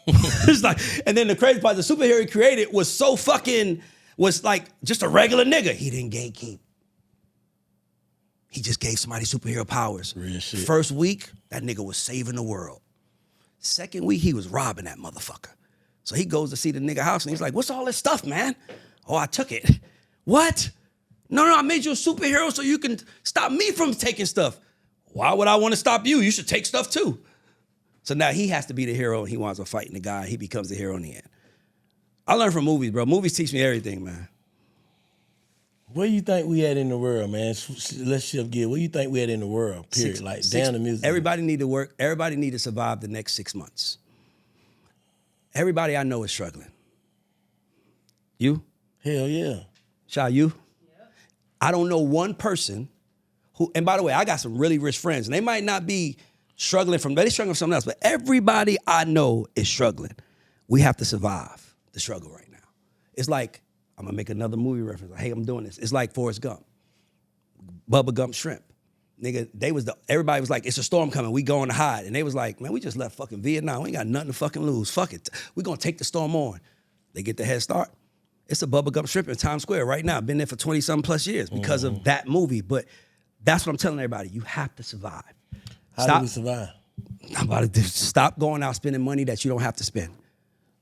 It's like, and then the crazy part, the superhero he created was like just a regular nigga. He didn't gatekeep. He just gave somebody superhero powers. Real shit. First week, that nigga was saving the world. Second week, he was robbing that motherfucker. So he goes to see the nigga house and he's like, what's all this stuff, man? Oh, I took it. What? No, I made you a superhero so you can stop me from taking stuff. Why would I want to stop you? You should take stuff too. So now he has to be the hero and he winds up fighting the guy. He becomes the hero in the end. I learned from movies, bro. Movies teach me everything, man. Where you think we at in the world, man? Let's shift gear. Where you think we at in the world, period? Down the music. Everybody need to work. Everybody need to survive the next 6 months. Everybody I know is struggling. You? Hell yeah. Sha, you? Yeah. I don't know one person who, and by the way, I got some really rich friends, and they might not be struggling they're struggling from something else, but everybody I know is struggling. We have to survive the struggle right now. It's like, I'm gonna make another movie reference. Hey, I'm doing this. It's like Forrest Gump, Bubba Gump Shrimp. Nigga, everybody was like, it's a storm coming, we going to hide. And they was like, man, we just left fucking Vietnam. We ain't got nothing to fucking lose. Fuck it. We gonna take the storm on. They get the head start. It's a Bubba Gump Shrimp in Times Square right now. Been there for 20-something plus years because of that movie. But that's what I'm telling everybody. You have to survive. How do we survive? I'm about to stop going out spending money that you don't have to spend.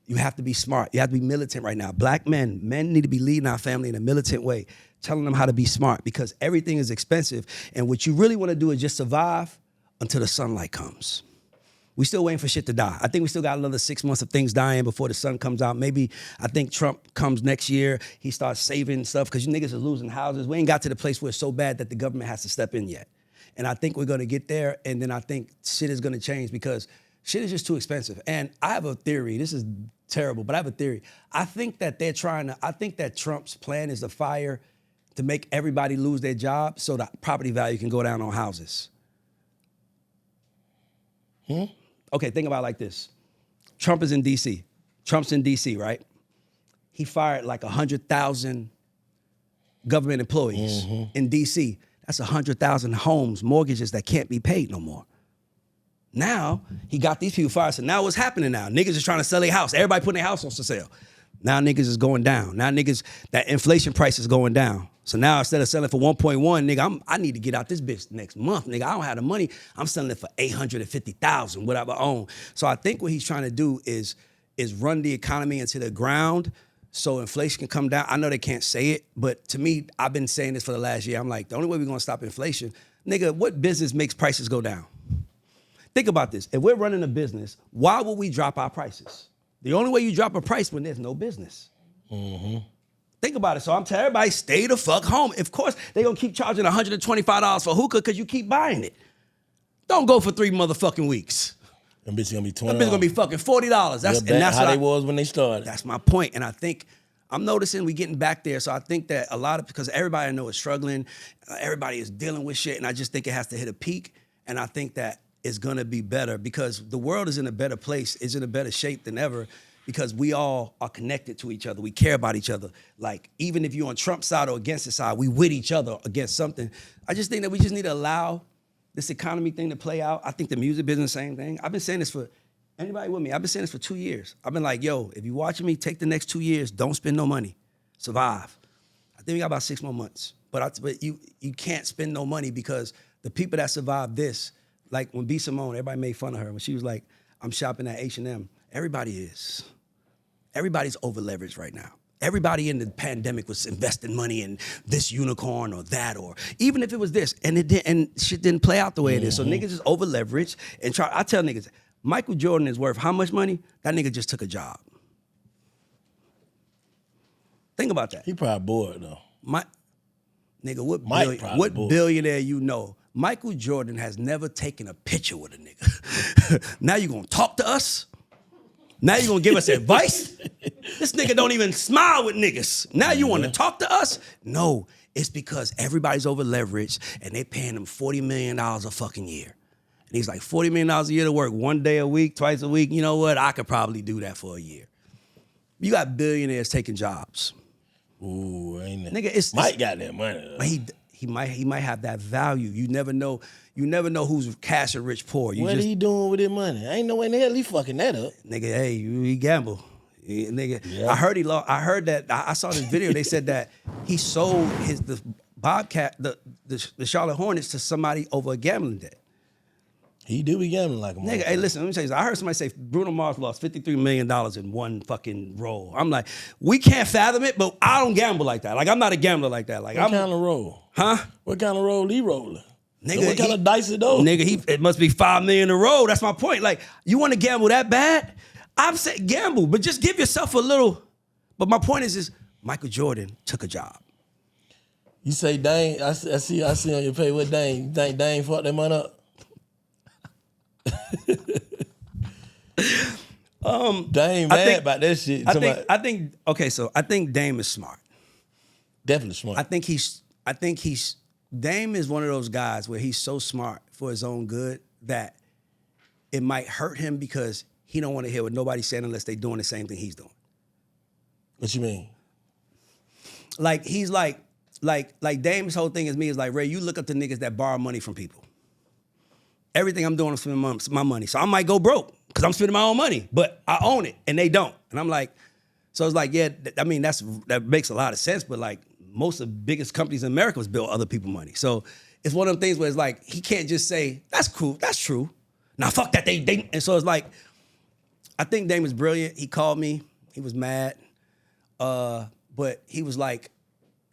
You have to be smart. You have to be militant right now. Black men need to be leading our family in a militant way, telling them how to be smart because everything is expensive. And what you really want to do is just survive until the sunlight comes. We still waiting for shit to die. I think we still got another 6 months of things dying before the sun comes out. Maybe, I think Trump comes next year. He starts saving stuff because you niggas are losing houses. We ain't got to the place where it's so bad that the government has to step in yet. And I think we're going to get there, and then I think shit is going to change because shit is just too expensive. And I have a theory. This is terrible, but I have a theory. I think that Trump's plan is to make everybody lose their job so that property value can go down on houses. Okay, think about it like this. Trump is in D.C. Trump's in D.C., right? He fired like 100,000 government employees in D.C. That's 100,000 homes, mortgages that can't be paid no more. Now, he got these people fired. So now what's happening now? Niggas is trying to sell their house. Everybody putting their house on for sale. Now niggas is going down. Now that inflation price is going down. So now instead of selling for 1.1, nigga, I need to get out this bitch next month. Nigga, I don't have the money. I'm selling it for $850,000, whatever I own. So I think what he's trying to do is run the economy into the ground so inflation can come down. I know they can't say it, but to me, I've been saying this for the last year. I'm like, the only way we're gonna stop inflation, Nigga, what business makes prices go down? Think about this. If we're running a business, why would we drop our prices? The only way you drop a price when there's no business. Think about it. So I'm telling everybody, stay the fuck home. Of course, they're going to keep charging $125 for hookah because you keep buying it. Don't go for 3 motherfucking weeks. Them bitches gonna be $20. Them bitches gonna be fucking $40. That's how they was when they started. That's my point. And I think I'm noticing we getting back there. So I think that a lot of, because everybody I know is struggling, everybody is dealing with shit, and I just think it has to hit a peak. And I think that it's gonna be better because the world is in a better place, is in a better shape than ever because we all are connected to each other. We care about each other. Like, even if you're on Trump's side or against his side, we with each other against something. I just think that we just need to allow this economy thing to play out. I think the music business, same thing. I've been saying this for, anybody with me, I've been saying this for 2 years. I've been like, yo, if you're watching me, take the next 2 years, don't spend no money, survive. I think we got about 6 more months. But you can't spend no money because the people that survived this, like when B. Simone, everybody made fun of her when she was like, I'm shopping at H&M. Everybody is. Everybody's over leveraged right now. Everybody in the pandemic was investing money in this unicorn or that, or even if it was this, and shit didn't play out the way it is. So niggas is over leveraged and try. I tell niggas, Michael Jordan is worth how much money? That nigga just took a job. Think about that. He probably bored though. What billionaire you know? Michael Jordan has never taken a picture with a nigga. Now you gonna talk to us? Now you gonna give us advice? This nigga don't even smile with niggas. Now you wanna talk to us? No, it's because everybody's over leveraged and they paying him $40 million a fucking year. And he's like, $40 million a year to work 1 day a week, twice a week. You know what? I could probably do that for a year. You got billionaires taking jobs. Ooh, ain't it? Nigga, Mike got that money though. But he might have that value. You never know. You never know who's cash or rich poor. What he doing with his money? I ain't no way in the hell he fucking that up. Nigga, hey, he gamble. Nigga, yeah. I heard that. I saw this video. They said that he sold the Bobcat, the Charlotte Hornets to somebody over a gambling debt. He do be gambling like a motherfucker. Nigga, hey, listen, let me tell you something. I heard somebody say Bruno Mars lost $53 million in one fucking roll. I'm like, we can't fathom it, but I don't gamble like that. Like, I'm not a gambler like that. Like, what kind of roll? Huh? What kind of roll he rolling? Nigga, what kind of dice it though? Nigga, it must be $5 million in a row. That's my point. Like, you want to gamble that bad? I'm saying gamble, but just give yourself a little. But my point is Michael Jordan took a job. You say Dame, I see on your page, what Dame? You think Dame fucked that money up? Dame mad about that shit. I think Dame is smart. Definitely smart. I think he's Dame is one of those guys where he's so smart for his own good that it might hurt him because he don't want to hear what nobody's saying unless they doing the same thing he's doing. What you mean? Like he's like Dame's whole thing is like, Ray, you look up to niggas that borrow money from people. Everything I'm doing is spending my money. So I might go broke because I'm spending my own money, but I own it and they don't. And I'm like, so it's like, yeah, I mean, that makes a lot of sense, but like most of the biggest companies in America was built other people's money. So it's one of them things where it's like, he can't just say, that's cool, that's true. Now fuck that, they. And so it's like, I think Dame is brilliant. He called me, he was mad. But he was like,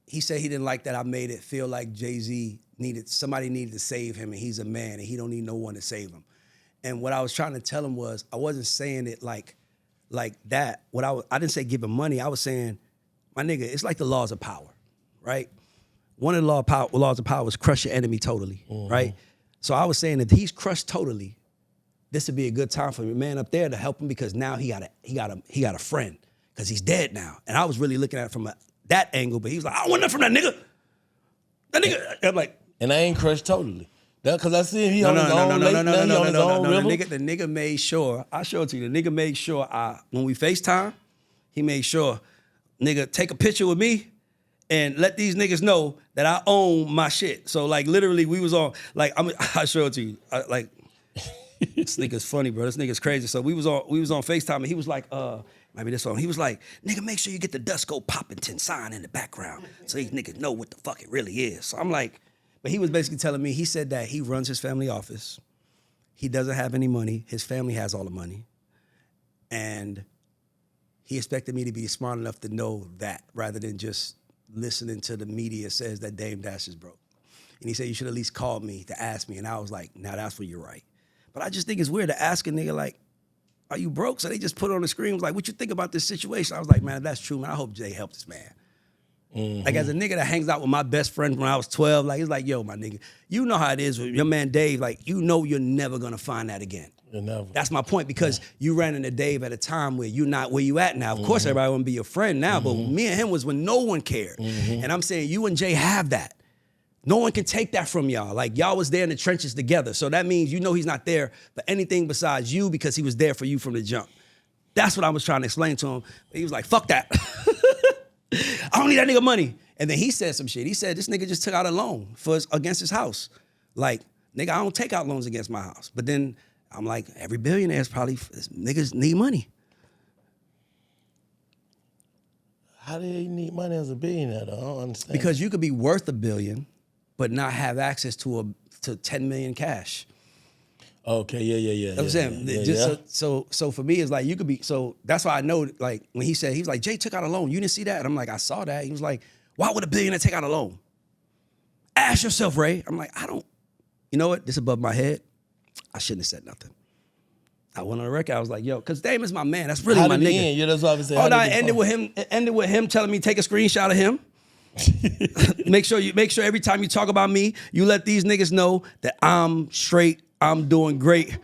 he said he didn't like that I made it feel like Jay-Z somebody needed to save him and he's a man and he don't need no one to save him. And what I was trying to tell him was, I wasn't saying it like that. I didn't say give him money. I was saying, my nigga, it's like the laws of power, right? One of the laws of power is crush your enemy totally, right? So I was saying if he's crushed totally, this would be a good time for the man up there to help him because now he got a friend because he's dead now. And I was really looking at it from that angle, but he was like, I don't want nothing from that nigga. That nigga, I'm like. And I ain't crushed totally. Because I see him, he on his own river. The nigga made sure, I'll show it to you, the nigga made sure when we FaceTime, he made sure, nigga, take a picture with me and let these niggas know that I own my shit. So like literally we was on, like, I'll show it to you. This nigga's funny, bro. This nigga's crazy. So we was on FaceTime and he was like, maybe this one. He was like, nigga, make sure you get the Dusko Poppington sign in the background so these niggas know what the fuck it really is. So I'm like, but he was basically telling me, he said that he runs his family office. He doesn't have any money. His family has all the money. And he expected me to be smart enough to know that rather than just listening to the media says that Dame Dash is broke. And he said, you should at least call me to ask me. And I was like, now that's where you're right. But I just think it's weird to ask a nigga like, are you broke? So they just put on the screen, was like, what you think about this situation? I was like, man, if that's true, man, I hope Jay helped this man. Like as a nigga that hangs out with my best friend when I was 12, like it's like, yo, my nigga, you know how it is with your man Dave, like you know you're never gonna find that again. That's my point, because you ran into Dave at a time where you're not where you at now. Of course, everybody wanna be your friend now, but me and him was when no one cared. And I'm saying you and Jay have that. No one can take that from y'all. Like y'all was there in the trenches together. So that means you know he's not there for anything besides you because he was there for you from the jump. That's what I was trying to explain to him. He was like, fuck that. I don't need that nigga money. And then he said some shit. He said, this nigga just took out a loan against his house. Like, nigga, I don't take out loans against my house. But then I'm like, every billionaire is probably, niggas need money. How do you need money as a billionaire though? I don't understand. Because you could be worth $1 billion, but not have access to 10 million cash. Okay, yeah. You know what I'm saying? So for me, it's like you could be, so that's why I know, like, when he was like, Jay took out a loan. You didn't see that? And I'm like, I saw that. He was like, why would a billionaire take out a loan? Ask yourself, Ray. I'm like, you know what? This above my head. I shouldn't have said nothing. I went on the record. I was like, yo, because Dame is my man. That's really my nigga. Yeah, that's what I was saying. Oh, no, it ended with him telling me take a screenshot of him. make sure every time you talk about me, you let these niggas know that I'm straight. I'm doing great.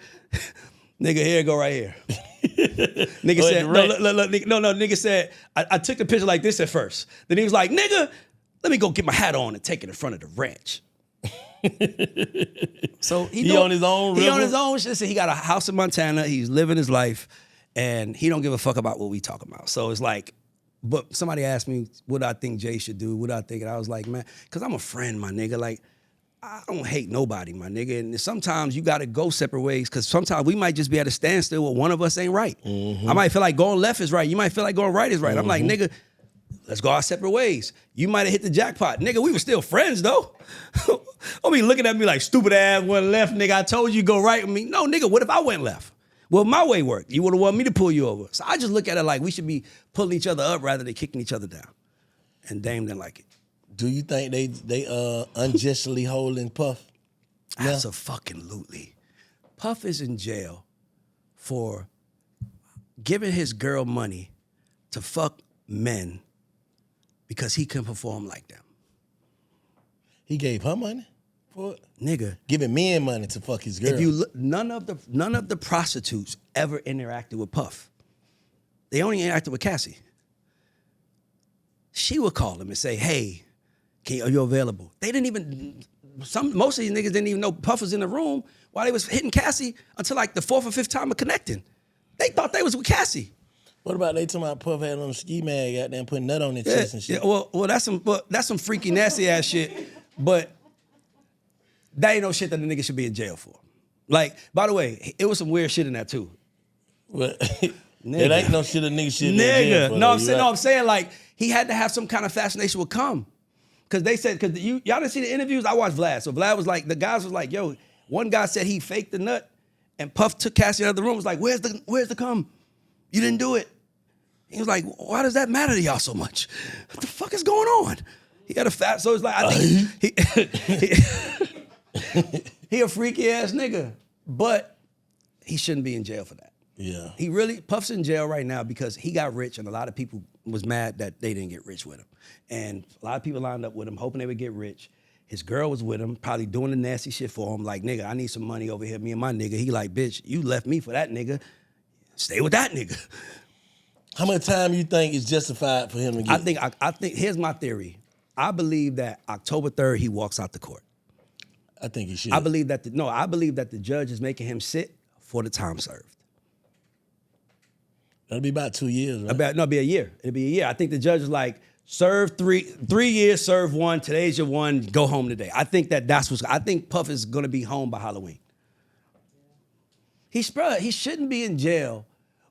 Nigga, here go right here. Nigga said, nigga said, I took the picture like this at first. Then he was like, nigga, let me go get my hat on and take it in front of the ranch. So he on his own. He on his own shit. He got a house in Montana. He's living his life, and he don't give a fuck about what we talking about. So it's like, but somebody asked me what I think Jay should do, what I think, and I was like, man, because I'm a friend, my nigga. Like, I don't hate nobody, my nigga. And sometimes you gotta go separate ways, because sometimes we might just be at a standstill where one of us ain't right. I might feel like going left is right. You might feel like going right is right. I'm like, nigga, let's go our separate ways. You might have hit the jackpot. Nigga, we were still friends, though. Don't be looking at me like stupid ass went left, nigga. I told you go right with me. No, nigga, what if I went left? Well, my way worked. You would have wanted me to pull you over. So I just look at it like we should be pulling each other up rather than kicking each other down. And Dame didn't like it. Do you think they unjustly holding Puff? Yeah. Absolutely. Puff is in jail for giving his girl money to fuck men because he couldn't perform like them. He gave her money for it? Nigga. Giving men money to fuck his girl. If you look, none of the prostitutes ever interacted with Puff. They only interacted with Cassie. She would call him and say, hey, are you available? They didn't even, most of these niggas didn't even know Puff was in the room while they was hitting Cassie until like the 4th or 5th time of connecting. They thought they was with Cassie. What about they talking about Puff had on a ski mag out there and putting nut on his chest and shit? Yeah, well, that's some freaky nasty ass shit. But that ain't no shit that the nigga should be in jail for. Like, by the way, it was some weird shit in that too. Well, it ain't no shit a nigga should be in jail for. No, I'm saying like he had to have some kind of fascination with cum. Cause they said, y'all didn't see the interviews? I watched Vlad. So Vlad was like, the guys was like, yo, one guy said he faked the nut and Puff took Cassie out of the room, was like, where's the cum? You didn't do it. He was like, why does that matter to y'all so much? What the fuck is going on? He had a fat, so it's like, I think he a freaky ass nigga, but he shouldn't be in jail for that. Yeah. Puff's in jail right now because he got rich and a lot of people was mad that they didn't get rich with him. And a lot of people lined up with him, hoping they would get rich. His girl was with him, probably doing the nasty shit for him, like, nigga, I need some money over here, me and my nigga. He like, bitch, you left me for that nigga. Stay with that nigga. How much time you think is justified for him to get? I think, here's my theory. I believe that October 3rd, he walks out the court. I think he should. I believe that the judge is making him sit for the time served. That'll be about 2 years, right? It'll be a year. It'll be a year. I think the judge is like, serve 3 years, serve 1. Today's your 1. Go home today. I think I think Puff is gonna be home by Halloween. He shouldn't be in jail.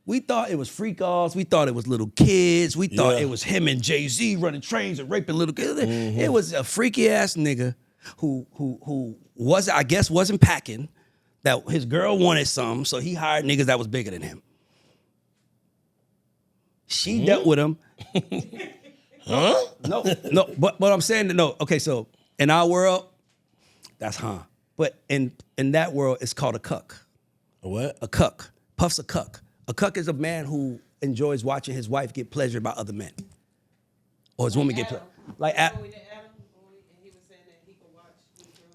We thought it was freak-offs. We thought it was little kids. We thought it was him and Jay-Z running trains and raping little kids. Mm-hmm. It was a freaky-ass nigga who wasn't packing, that his girl wanted some, so he hired niggas that was bigger than him. She dealt with him. Huh? No, but I'm saying that, no. Okay, so in our world, That's huh. But in that world, it's called a cuck. A what? A cuck. Puff's a cuck. A cuck is a man who enjoys watching his wife get pleasure by other men. Or his woman get pleasure. Like Adam. He was saying that he could watch.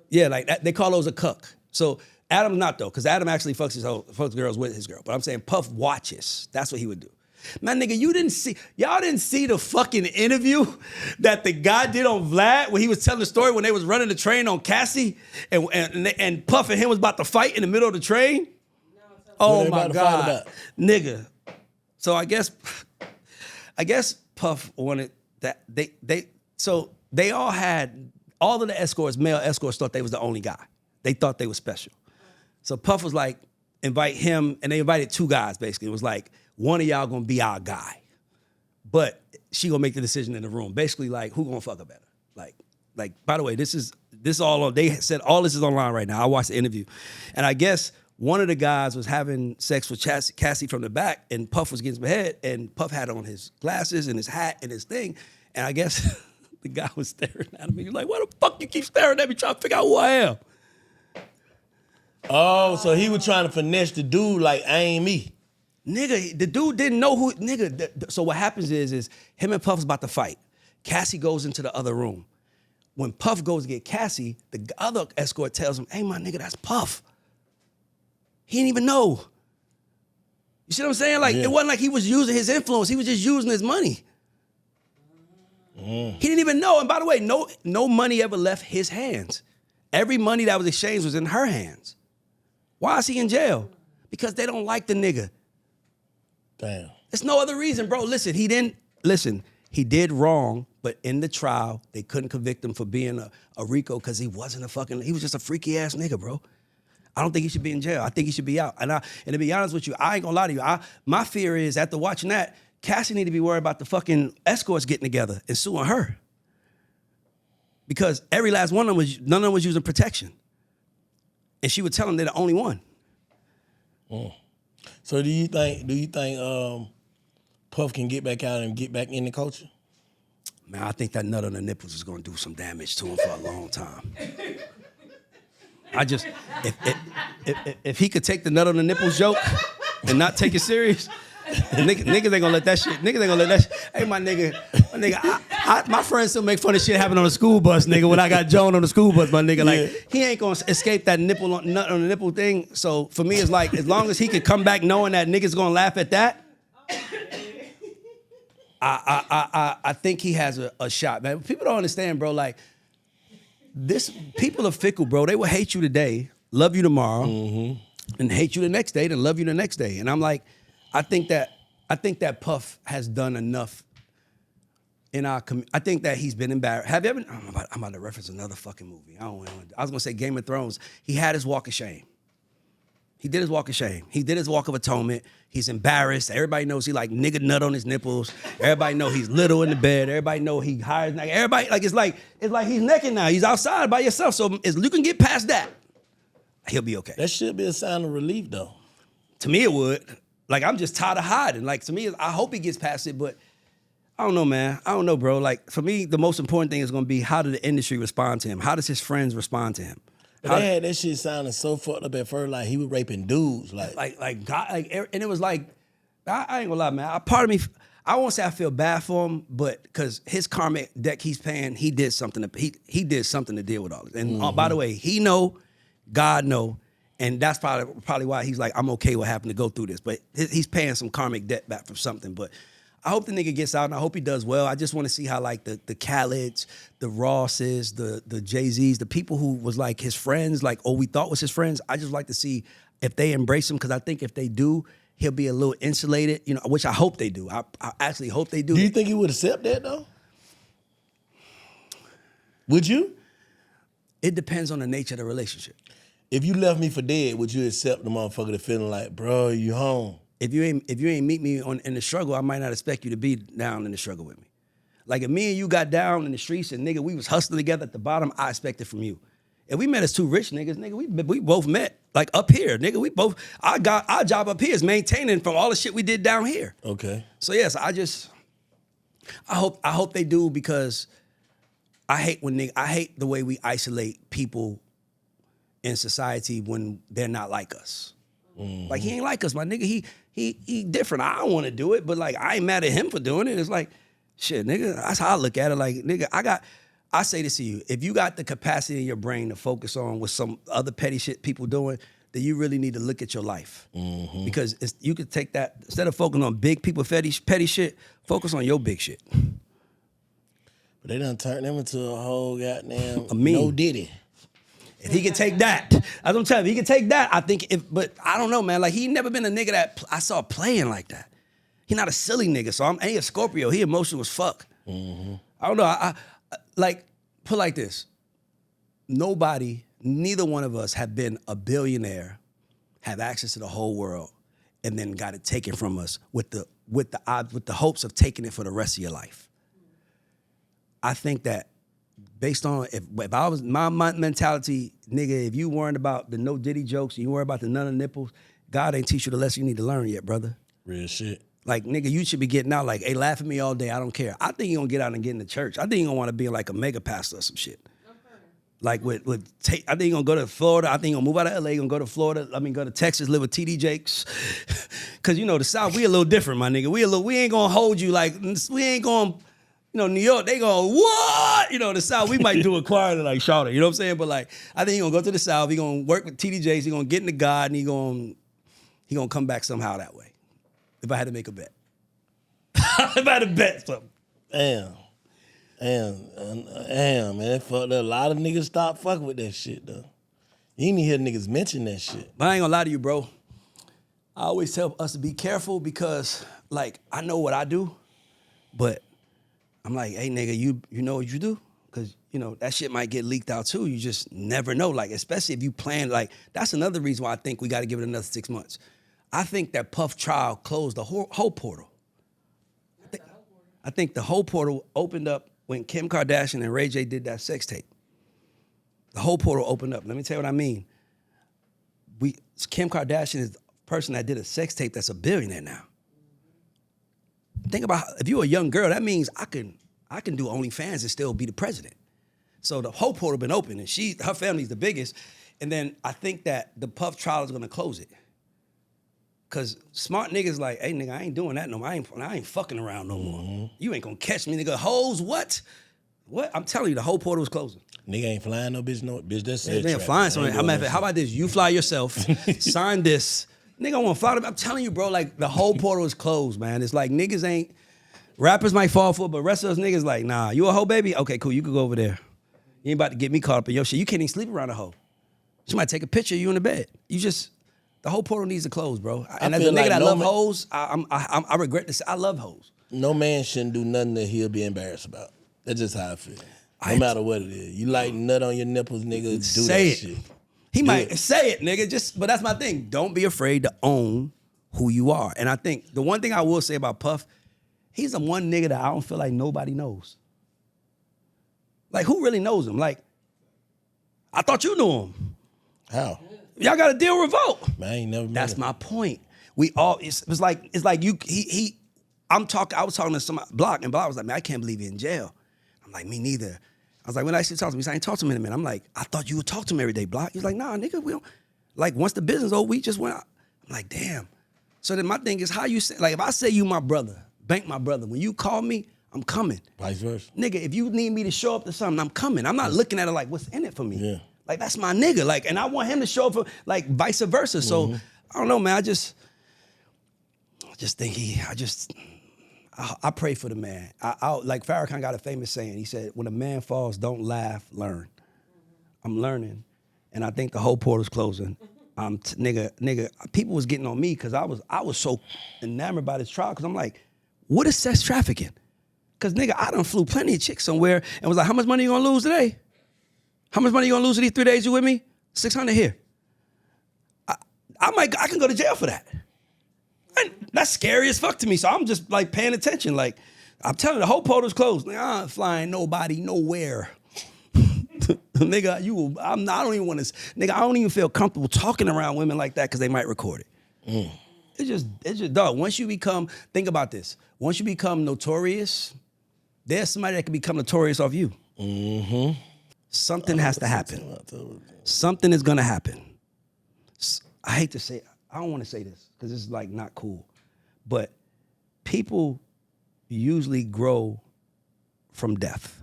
Yeah, like that, they call those a cuck. So Adam's not though, because Adam actually fucks girls with his girl. But I'm saying Puff watches. That's what he would do. Man, nigga, y'all didn't see the fucking interview that the guy did on Vlad when he was telling the story when they was running the train on Cassie and Puff and him was about to fight in the middle of the train? Oh my God. Nigga. So I guess Puff wanted that they all had, all of the escorts, male escorts thought they was the only guy. They thought they were special. So Puff was like, invite him, and they invited two guys basically. It was like, one of y'all gonna be our guy, but she gonna make the decision in the room. Basically, like, who gonna fuck her better? Like. By the way, this all on. They said all this is online right now. I watched the interview, and I guess one of the guys was having sex with Cassie from the back, and Puff was getting some head, and Puff had on his glasses and his hat and his thing, and I guess the guy was staring at him. He was like, "Why the fuck you keep staring at me, trying to figure out who I am?" Oh, so he was trying to finesse the dude like, I ain't me. Nigga, the dude didn't know who, nigga. So what happens is him and Puff's about to fight. Cassie goes into the other room. When Puff goes to get Cassie, the other escort tells him, hey, my nigga, that's Puff. He didn't even know. You see what I'm saying? Like, It wasn't like he was using his influence. He was just using his money. He didn't even know. And by the way, no money ever left his hands. Every money that was exchanged was in her hands. Why is he in jail? Because they don't like the nigga. Damn. There's no other reason, bro. Listen, he did wrong, but in the trial, they couldn't convict him for being a Rico because he wasn't he was just a freaky ass nigga, bro. I don't think he should be in jail. I think he should be out. And to be honest with you, I ain't gonna lie to you. My fear is after watching that, Cassie need to be worried about the fucking escorts getting together and suing her. Because every last one of them none of them was using protection. And she would tell them they're the only one. So do you think Puff can get back out and get back in the culture? Man, I think that nut on the nipples is gonna do some damage to him for a long time. If he could take the nut on the nipples joke and not take it serious, niggas ain't gonna let that shit. Niggas ain't gonna let that shit. Hey, my nigga, my friends still make fun of shit happening on the school bus, nigga. When I got Joan on the school bus, my nigga, like he ain't gonna escape that nut on the nipple thing. So for me, it's like as long as he could come back knowing that niggas gonna laugh at that, I think he has a shot, man. People don't understand, bro. Like people are fickle, bro. They will hate you today, love you tomorrow, and hate you the next day, then love you the next day. And I'm like, I think that Puff has done enough in our community. I think that he's been embarrassed. Have you ever? I'm about to reference another fucking movie. I was gonna say Game of Thrones. He had his walk of shame. He did his walk of shame. He did his walk of atonement. He's embarrassed. Everybody knows he like nigga nut on his nipples. Everybody know he's little in the bed. Everybody know he hires. Everybody it's like he's naked now. He's outside by yourself. So as you can get past that, he'll be okay. That should be a sign of relief, though. To me, it would. Like, I'm just tired of hiding. Like, to me, I hope he gets past it, but I don't know, man. I don't know, bro. Like, for me, the most important thing is going to be how did the industry respond to him? How does his friends respond to him? But they had that shit sounding so fucked up at first, like he was raping dudes. Like God, and it was like, I ain't gonna lie, man. Part of me, I won't say I feel bad for him, but because his karmic deck he's paying, he did something he did something to deal with all this. And by the way, he know, God know, and that's probably why he's like, I'm okay with having to go through this. But he's paying some karmic debt back from something. But I hope the nigga gets out, and I hope he does well. I just want to see how like the Khaled's, the Rosses, the Jay-Z's, the people who was like his friends, like we thought was his friends. I just like to see if they embrace him, because I think if they do, he'll be a little insulated. You know, which I hope they do. I actually hope they do. Do you think he would accept that though? Would you? It depends on the nature of the relationship. If you left me for dead, would you accept the motherfucker that feeling like, bro, you home? If you ain't meet me in the struggle, I might not expect you to be down in the struggle with me. Like if me and you got down in the streets and nigga, we was hustling together at the bottom, I expect it from you. If we met as two rich niggas, nigga, we both met like up here, nigga. We both, our job up here is maintaining from all the shit we did down here. Okay. So yes, I hope they do, because I hate the way we isolate people in society when they're not like us. Like, he ain't like us, my nigga. He different. I don't want to do it, but like, I ain't mad at him for doing it. It's like, shit, nigga, that's how I look at it. Like, nigga, I say this to you. If you got the capacity in your brain to focus on what some other petty shit people doing, then you really need to look at your life. Because you could take that, instead of focusing on big people petty shit, focus on your big shit. But they done turned him into a whole goddamn A meme. no Diddy. If he can take that, as I'm telling you, he can take that, I think, but I don't know, man. Like, he never been a nigga that I saw playing like that. He not a silly nigga, so he a Scorpio. He emotional as fuck. I don't know, I like, put like this. Neither one of us have been a billionaire, have access to the whole world, and then got it taken from us with the hopes of taking it for the rest of your life. I think that based on, if I was, my mentality, nigga, if you weren't about the no Diddy jokes, you weren't about the none of nipples, God ain't teach you the lesson you need to learn yet, brother. Real shit. Like, nigga, you should be getting out like, hey, laugh at me all day, I don't care. I think you're gonna get out and get in the church. I think you're gonna wanna be like a mega pastor or some shit. Like, I think you're gonna go to Florida. I think you're gonna move out of LA, you're gonna go to Florida, go to Texas, live with TD Jakes. Cause you know, the South, we a little different, my nigga. We ain't gonna hold you like, we ain't gonna, New York, they go, what? The South, we might do a choir like Charlotte, you know what I'm saying? But like, I think he's gonna go to the South, he's gonna work with TDJs, he's gonna get into God, and he gonna come back somehow that way. If I had to make a bet. If I had to bet something. Damn, man. A lot of niggas stop fucking with that shit, though. You ain't hear niggas mention that shit. But I ain't gonna lie to you, bro. I always tell us to be careful because, like, I know what I do, but I'm like, hey, nigga, you know what you do? Because, that shit might get leaked out too. You just never know. Like, especially if you plan, like, that's another reason why I think we got to give it another 6 months. I think that Puff trial closed the whole portal. I think the whole portal opened up when Kim Kardashian and Ray J did that sex tape. The whole portal opened up. Let me tell you what I mean. Kim Kardashian is the person that did a sex tape that's a billionaire now. Think about, if you're a young girl, that means I can do OnlyFans and still be the president. So the whole portal been open, and her family's the biggest. And then I think that the Puff trial is gonna close it. Cause smart niggas like, hey nigga, I ain't doing that no more. I ain't fucking around no more. You ain't gonna catch me, nigga. Hoes, what? What? I'm telling you, the whole portal is closing. Nigga ain't flying no bitch, that's it. They ain't flying somewhere. How about this? You fly yourself, sign this. Nigga, I wanna fly them. I'm telling you, bro, like the whole portal is closed, man. It's like niggas ain't, rappers might fall for it, but rest of us niggas like, nah, you a hoe, baby? Okay, cool, you can go over there. You ain't about to get me caught up in your shit. You can't even sleep around a hoe. She might take a picture of you in the bed. The whole portal needs to close, bro. And as a nigga that love hoes, I regret this. I love hoes. No man shouldn't do nothing that he'll be embarrassed about. That's just how I feel. No matter what it is. You like nut on your nipples, nigga, do that shit. He might say it, nigga, but that's my thing. Don't be afraid to own who you are. And I think the one thing I will say about Puff, he's the one nigga that I don't feel like nobody knows. Like, who really knows him? Like, I thought you knew him. How? Y'all got a deal revolt. Man, I ain't never met That's him. my point. We all, it's like you, I was talking to somebody, Block, and Block was like, man, I can't believe you're in jail. I'm like, me neither. I was like, when I actually talk to him, he said, I ain't talked to him in a minute. I'm like, I thought you would talk to him every day, Block. He's like, nah, nigga, we don't. Like, once the business over, we just went out. I'm like, damn. So then my thing is, how you say, like, if I say you my brother, bank my brother, when you call me, I'm coming. Vice versa. Nigga, if you need me to show up to something, I'm coming. I'm not looking at it like, what's in it for me? Yeah. Like, that's my nigga. Like, and I want him to show up for, like, vice versa. So, I don't know, man. I just think I pray for the man. Like Farrakhan got a famous saying. He said, when a man falls, don't laugh, learn. I'm learning. And I think the whole portal's closing. Nigga, people was getting on me because I was so enamored by this trial because I'm like, what is sex trafficking? Because, nigga, I done flew plenty of chicks somewhere and was like, how much money you gonna lose today? How much money you gonna lose in these 3 days you with me? 600 here. I can go to jail for that. And that's scary as fuck to me. So I'm just like paying attention. Like, I'm telling you, the whole portal's closed. Like, I ain't flying nobody nowhere. Nigga, I don't even want to, nigga, I don't even feel comfortable talking around women like that because they might record it. It's just, dog, once you become, think about this. Once you become notorious, there's somebody that can become notorious off you. something has to happen. Something is gonna happen. I hate to say, I don't want to say this because it's like not cool, but people usually grow from death.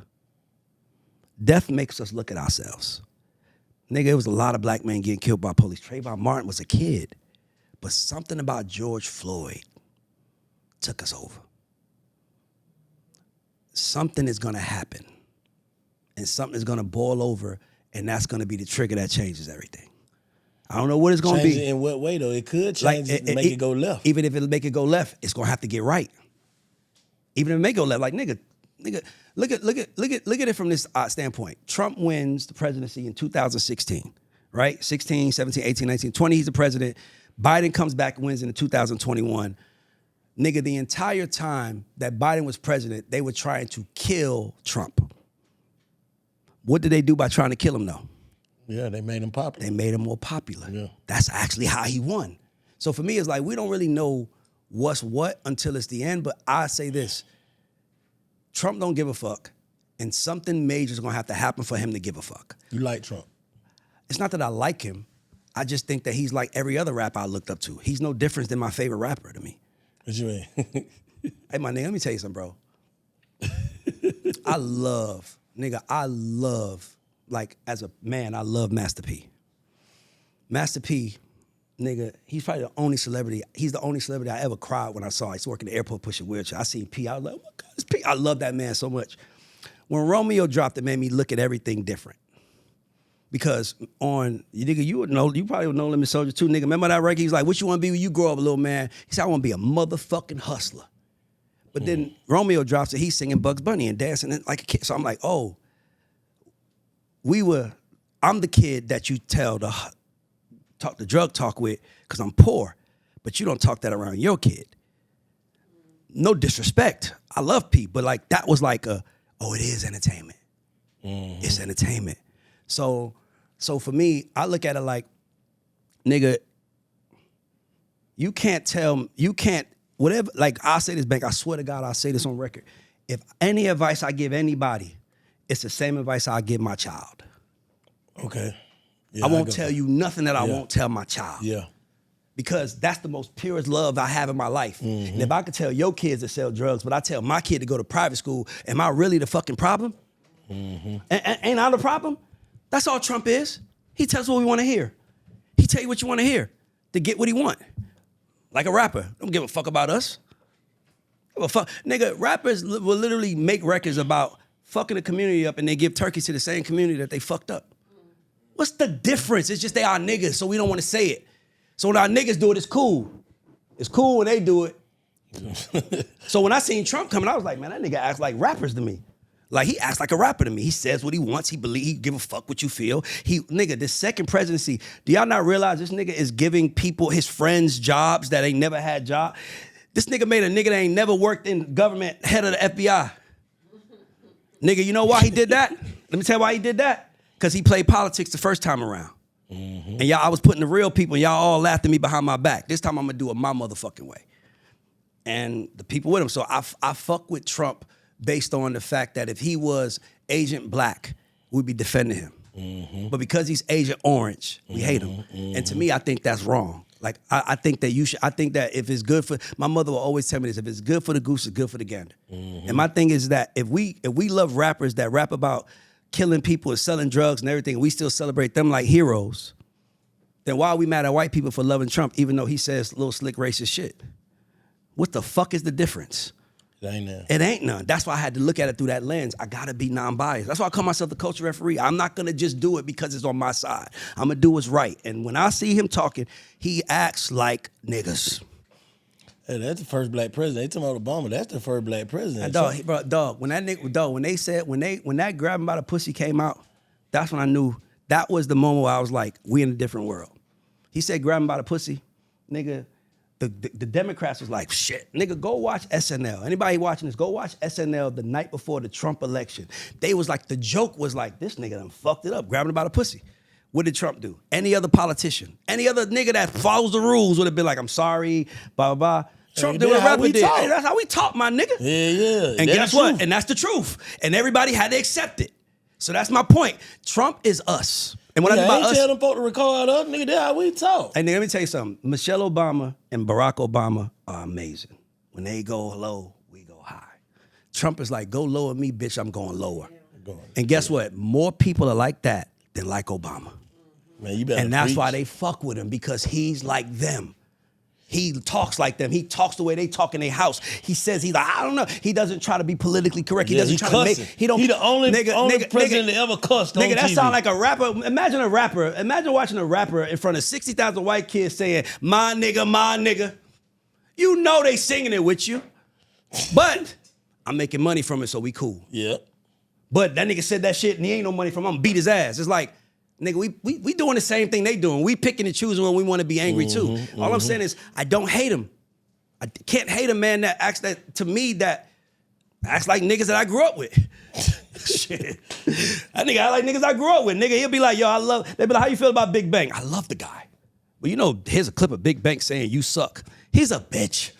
Death makes us look at ourselves. Nigga, it was a lot of black men getting killed by police. Trayvon Martin was a kid, but something about George Floyd took us over. Something is gonna happen, and something is gonna boil over, and that's gonna be the trigger that changes everything. I don't know what it's gonna Change be. it in what way though? It could change it and make it go left. Even if it make it go left, it's gonna have to get right. Even if it may go left, like nigga, look at it from this standpoint. Trump wins the presidency in 2016, right? 16, 17, 18, 19, 20, he's the president. Biden comes back and wins in 2021. Nigga, the entire time that Biden was president, they were trying to kill Trump. What did they do by trying to kill him though? Yeah, they made him popular. They made him more popular. Yeah. That's actually how he won. So for me, it's like we don't really know what's what until it's the end, but I say this. Trump don't give a fuck, and something major is gonna have to happen for him to give a fuck. You like Trump? It's not that I like him. I just think that he's like every other rapper I looked up to. He's no different than my favorite rapper to me. What you mean? Hey, my nigga, let me tell you something, bro. I love, like as a man, I love Master P. Master P, nigga, he's probably the only celebrity. He's the only celebrity I ever cried when I saw. I used to work in the airport pushing wheelchair. I seen P. I was like, oh my God, it's P. I love that man so much. When Romeo dropped, it made me look at everything different. Because nigga, you probably would know Lemon Soldier too, nigga. Remember that record? He's like, what you want to be when you grow up, little man? He said, I want to be a motherfucking hustler. But then Romeo drops it, he's singing Bugs Bunny and dancing like a kid. So I'm like, oh, I'm the kid that you tell to talk the drug talk with because I'm poor, but you don't talk that around your kid. No disrespect. I love P, but like that was like it is entertainment. It's entertainment. So for me, I look at it like, nigga, whatever, like I'll say this, Bank, I swear to God, I'll say this on record. If any advice I give anybody, it's the same advice I give my child. Okay. Yeah, I won't tell you nothing that I won't tell my child. Yeah. Because that's the most purest love I have in my life. And if I could tell your kids to sell drugs, but I tell my kid to go to private school, am I really the fucking problem? Ain't I the problem? That's all Trump is. He tells what we want to hear. He tell you what you want to hear to get what he want. Like a rapper. Don't give a fuck about us. Give a fuck. Nigga, rappers will literally make records about fucking the community up and they give turkeys to the same community that they fucked up. What's the difference? It's just they are niggas, so we don't want to say it. So when our niggas do it, it's cool. It's cool when they do it. So when I seen Trump coming, I was like, man, that nigga acts like rappers to me. Like he acts like a rapper to me. He says what he wants. He give a fuck what you feel. Nigga, this second presidency, do y'all not realize this nigga is giving people, his friends, jobs that ain't never had jobs? This nigga made a nigga that ain't never worked in government head of the FBI. Nigga, you know why he did that? Let me tell you why he did that. Because he played politics the first time around. And y'all, I was putting the real people, and y'all all laughed at me behind my back. This time I'm gonna do it my motherfucking way. And the people with him. So I fuck with Trump based on the fact that if he was Agent Black, we'd be defending him. But because he's Agent Orange, we hate him. And to me, I think that's wrong. Like, I think that I think that if it's good for, my mother will always tell me this, if it's good for the goose, it's good for the gander. And my thing is that if we love rappers that rap about killing people and selling drugs and everything, and we still celebrate them like heroes, then why are we mad at white people for loving Trump even though he says little slick racist shit? What the fuck is the difference? It ain't none. It ain't none. That's why I had to look at it through that lens. I gotta be non-biased. That's why I call myself the culture referee. I'm not gonna just do it because it's on my side. I'm gonna do what's right. And when I see him talking, he acts like niggas. Hey, that's the first black president. They talking about Obama. That's the first black president. Dog, when that nigga, dog, when they said, when that grab him by the pussy came out, that's when I knew that was the moment where I was like, we in a different world. He said, grab him by the pussy, nigga. The Democrats was like, shit, nigga, go watch SNL. Anybody watching this, go watch SNL the night before the Trump election. They was like, the joke was like, this nigga done fucked it up, grabbing him by the pussy. What did Trump do? Any other politician, any other nigga that follows the rules would have been like, I'm sorry, blah, blah, blah. Trump did what rapper did. Hey, that's how we talk, my nigga. Yeah. And guess what? And that's the truth. And everybody had to accept it. So that's my point. Trump is us. And what I mean by us, tell them folk to record us, nigga. That's how we talk. And let me tell you something. Michelle Obama and Barack Obama are amazing. When they go low, we go high. Trump is like, go lower me, bitch, I'm going lower. And guess what? More people are like that than like Obama. Man, you better and that's preach. why they fuck with him, because he's like them. He talks like them. He talks the way they talk in their house. He says he's like, I don't know. He doesn't try to be politically correct. He doesn't try to make. He the only president that ever cussed on TV. That sound like a rapper. Imagine a rapper. Imagine watching a rapper in front of 60,000 white kids saying, my nigga. You know they singing it with you. But I'm making money from it, so we cool. Yeah. But that nigga said that shit and he ain't no money from him. I'm gonna beat his ass. It's like, nigga, we doing the same thing they doing. We picking and choosing when we want to be angry too. All I'm saying is, I don't hate him. I can't hate a man that acts like niggas that I grew up with. Shit. That nigga act like niggas I grew up with. Nigga, he'll be like, yo, they be like, how you feel about Big Bang? I love the guy. Well, you know, here's a clip of Big Bang saying, you suck. He's a bitch.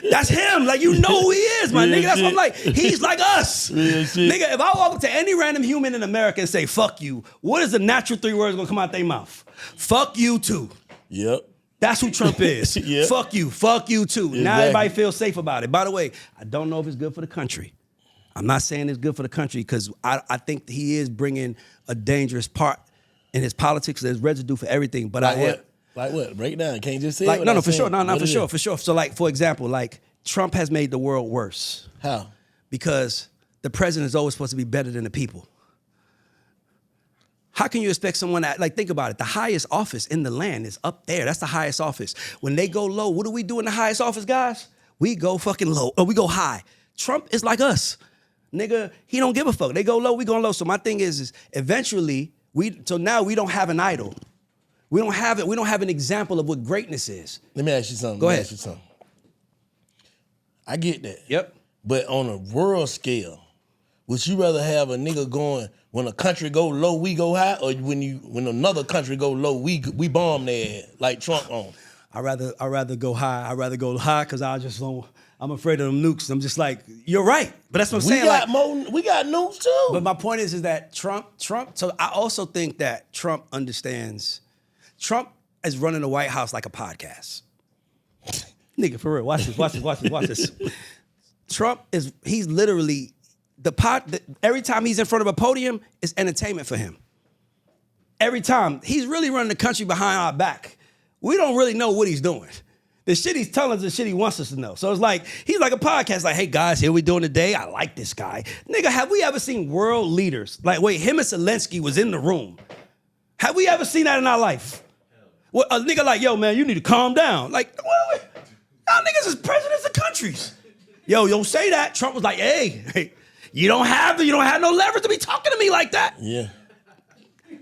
That's him. Like, you know who he is, my nigga. That's what I'm like. He's like us. Nigga, if I walk up to any random human in America and say, fuck you, what is the natural 3 words gonna come out their mouth? Fuck you too. Yep. That's who Trump is. Yep. Fuck you too. Exactly. Now everybody feels safe about it. By the way, I don't know if it's good for the country. I'm not saying it's good for the country, because I think he is bringing a dangerous part in his politics. There's residue for everything. But Like what? Break it down. Can't just say like, it. No, for sure. No, for sure. So, like, for example, like, Trump has made the world worse. How? Because the president is always supposed to be better than the people. How can you expect someone that, like, think about it. The highest office in the land is up there. That's the highest office. When they go low, what do we do in the highest office, guys? We go fucking low, or we go high. Trump is like us. Nigga, he don't give a fuck. They go low, we go low. So my thing is eventually, now we don't have an idol. We don't have it. We don't have an example of what greatness is. Let me ask you something. Go ahead. I get that. Yep. But on a world scale, would you rather have a nigga going, when a country go low, we go high, or when another country go low, we bomb their ass like Trump on? I'd rather go high. I'd rather go high because I'm afraid of them nukes. I'm just like, you're right. But that's what I'm saying. We got nukes too. But my point is that Trump, so I also think that Trump understands. Trump is running the White House like a podcast. Nigga, for real, watch this. Trump he's literally, every time he's in front of a podium, it's entertainment for him. Every time. He's really running the country behind our back. We don't really know what he's doing. The shit he's telling us, the shit he wants us to know. So it's like, he's like a podcast, like, hey guys, here we doing today. I like this guy. Nigga, have we ever seen world leaders? Like, wait, him and Zelensky was in the room. Have we ever seen that in our life? Well, a nigga like, yo, man, you need to calm down. Like, y'all niggas is presidents of countries. Yo, don't say that. Trump was like, hey, you don't have no leverage to be talking to me like that. Yeah.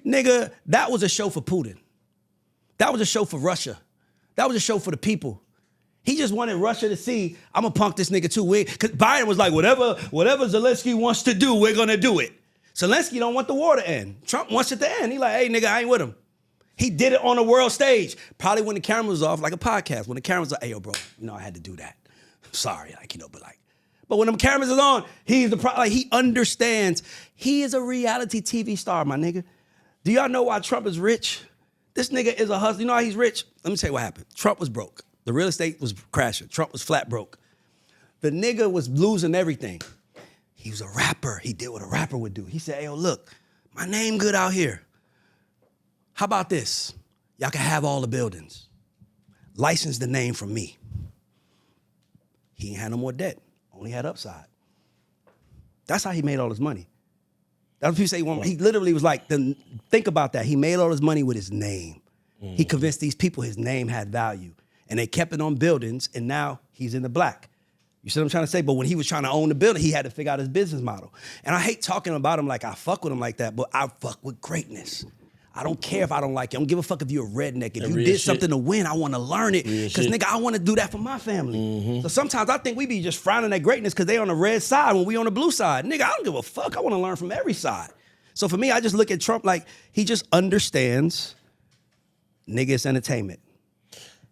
Nigga, that was a show for Putin. That was a show for Russia. That was a show for the people. He just wanted Russia to see, I'm gonna punk this nigga too. Because Biden was like, whatever Zelensky wants to do, we're gonna do it. Zelensky don't want the war to end. Trump wants it to end. He like, hey, nigga, I ain't with him. He did it on a world stage. Probably when the camera was off, like a podcast. When the camera's like, hey, yo, bro, I had to do that. Sorry, but when them cameras is on, he understands. He is a reality TV star, my nigga. Do y'all know why Trump is rich? This nigga is a hustler. You know how he's rich? Let me tell you what happened. Trump was broke. The real estate was crashing. Trump was flat broke. The nigga was losing everything. He was a rapper. He did what a rapper would do. He said, hey, yo, look, my name good out here. How about this? Y'all can have all the buildings. License the name from me. He ain't had no more debt. Only had upside. That's how he made all his money. That's what people say. He literally was like, think about that. He made all his money with his name. Mm. He convinced these people his name had value. And they kept it on buildings, and now he's in the black. You see what I'm trying to say? But when he was trying to own the building, he had to figure out his business model. And I hate talking about him like I fuck with him like that, but I fuck with greatness. I don't care if I don't like you. I don't give a fuck if you're a redneck. If you did something to win, I want to learn it. Because, nigga, I want to do that for my family. Mm-hmm. So sometimes I think we be just frowning at greatness because they on the red side when we on the blue side. Nigga, I don't give a fuck. I want to learn from every side. So for me, I just look at Trump like he just understands nigga, it's entertainment.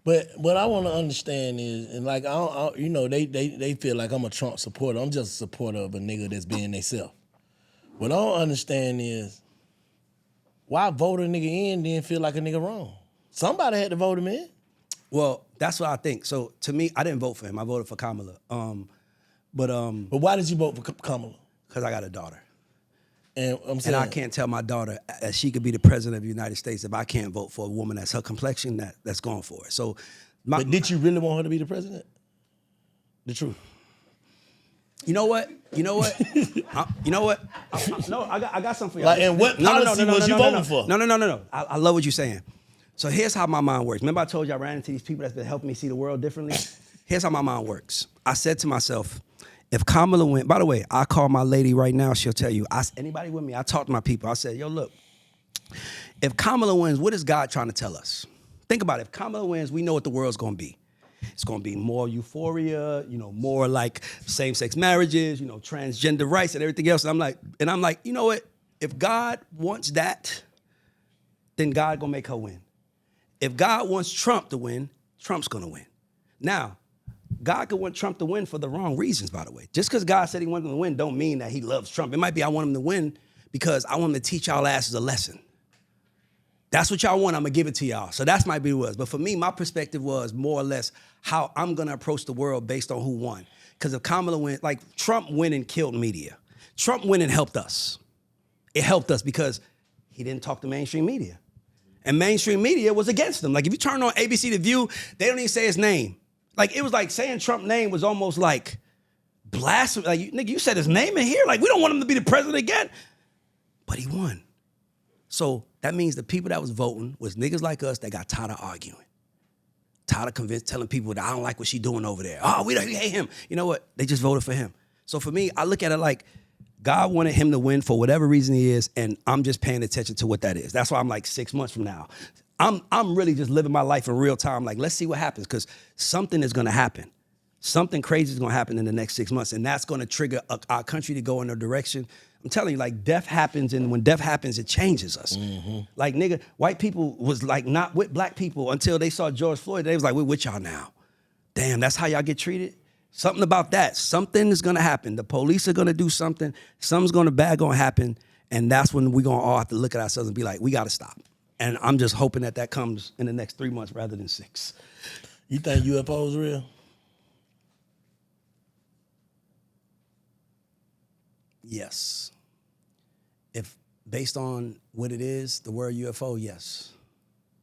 But what I want to understand is, and like, they feel like I'm a Trump supporter. I'm just a supporter of a nigga that's being theyself. What I don't understand is why vote a nigga in then feel like a nigga wrong? Somebody had to vote him in. Well, that's what I think. So to me, I didn't vote for him. I voted for Kamala. But why did you vote for Kamala? Because I got a daughter. And I'm saying, And I can't tell my daughter that she could be the president of the United States if I can't vote for a woman that's her complexion that's going for it. So, but did you really want her to be the president? The truth. You know what? You know what? No, I got something for you. Like, and what policy was you voting for? No. I love what you're saying. So here's how my mind works. Remember I told you I ran into these people that's been helping me see the world differently? Here's how my mind works. I said to myself, if Kamala went, by the way, I call my lady right now, she'll tell you, anybody with me, I talk to my people. I said, yo, look, if Kamala wins, what is God trying to tell us? Think about it. If Kamala wins, we know what the world's going to be. It's going to be more euphoria, more like same-sex marriages, transgender rights and everything else. And I'm like, you know what? If God wants that, then God going to make her win. If God wants Trump to win, Trump's going to win. Now, God could want Trump to win for the wrong reasons, by the way. Just because God said he wanted him to win don't mean that he loves Trump. It might be I want him to win because I want him to teach y'all asses a lesson. That's what y'all want, I'm going to give it to y'all. So that's might be what it was. But for me, my perspective was more or less how I'm going to approach the world based on who won. Because if Kamala win, like Trump winning killed media. Trump winning helped us. It helped us because he didn't talk to mainstream media. And mainstream media was against him. Like if you turn on ABC The View, they don't even say his name. Like it was like saying Trump's name was almost like blasphemy. Like, nigga, you said his name in here? Like we don't want him to be the president again. But he won. So that means the people that was voting was niggas like us that got tired of arguing. Tired of telling people that I don't like what she doing over there. Oh, we hate him. You know what? They just voted for him. So for me, I look at it like God wanted him to win for whatever reason he is, and I'm just paying attention to what that is. That's why I'm like 6 months from now. I'm really just living my life in real time. Like, let's see what happens, because something is gonna happen. Something crazy is gonna happen in the next 6 months, and that's gonna trigger our country to go in a direction. I'm telling you, like, death happens, and when death happens, it changes us. Mm-hmm. Like, nigga, white people was like not with black people until they saw George Floyd. They was like, we're with y'all now. Damn, that's how y'all get treated? Something about that. Something is gonna happen. The police are gonna do something. Something's bad gonna happen, and that's when we're gonna all have to look at ourselves and be like, we gotta stop. And I'm just hoping that comes in the next 3 months rather than 6. You think UFOs real? Yes. If based on what it is, the word UFO, yes.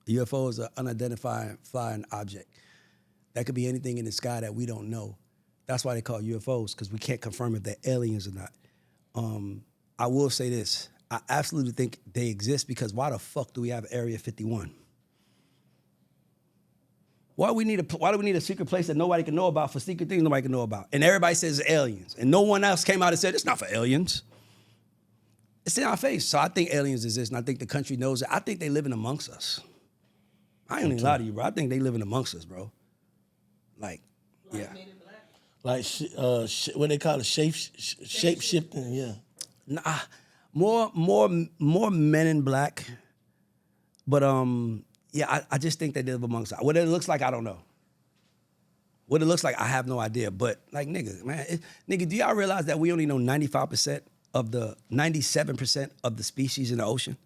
A UFO is an unidentified flying object. That could be anything in the sky that we don't know. That's why they call UFOs, because we can't confirm if they're aliens or not. I will say this. I absolutely think they exist, because why the fuck do we have Area 51? Why do we need a secret place that nobody can know about for secret things nobody can know about? And everybody says it's aliens. And no one else came out and said, it's not for aliens. It's in our face. So I think aliens exist, and I think the country knows it. I think they living amongst us. I ain't even lie to you, bro. I think they living amongst us, bro. Like, yeah. Like, what they call it, shape shifting, yeah. Nah, more men in black. But yeah, I just think they live amongst us. What it looks like, I don't know. What it looks like, I have no idea. But like, nigga, man, nigga, do y'all realize that we only know 97% of the species in the ocean?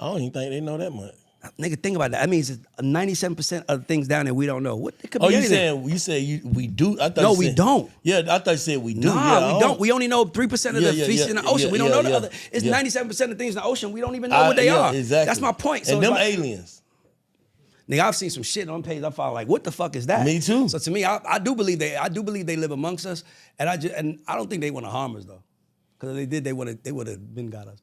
I don't even think they know that much. Nigga, think about that. That means 97% of the things down there we don't know. What it could be anything. You said we do? I thought no, we don't. Yeah, I thought you said we do. Nah, yeah, we don't. We only know 3% of the species in the ocean. We don't know the other. It's 97% of things in the ocean. We don't even know what they are. Exactly. That's my point. So and them aliens. Nigga, I've seen some shit on pages. I follow like, what the fuck is that? Me too. So to me, I do believe they live amongst us, and I don't think they want to harm us though, because if they did, they would have been got us.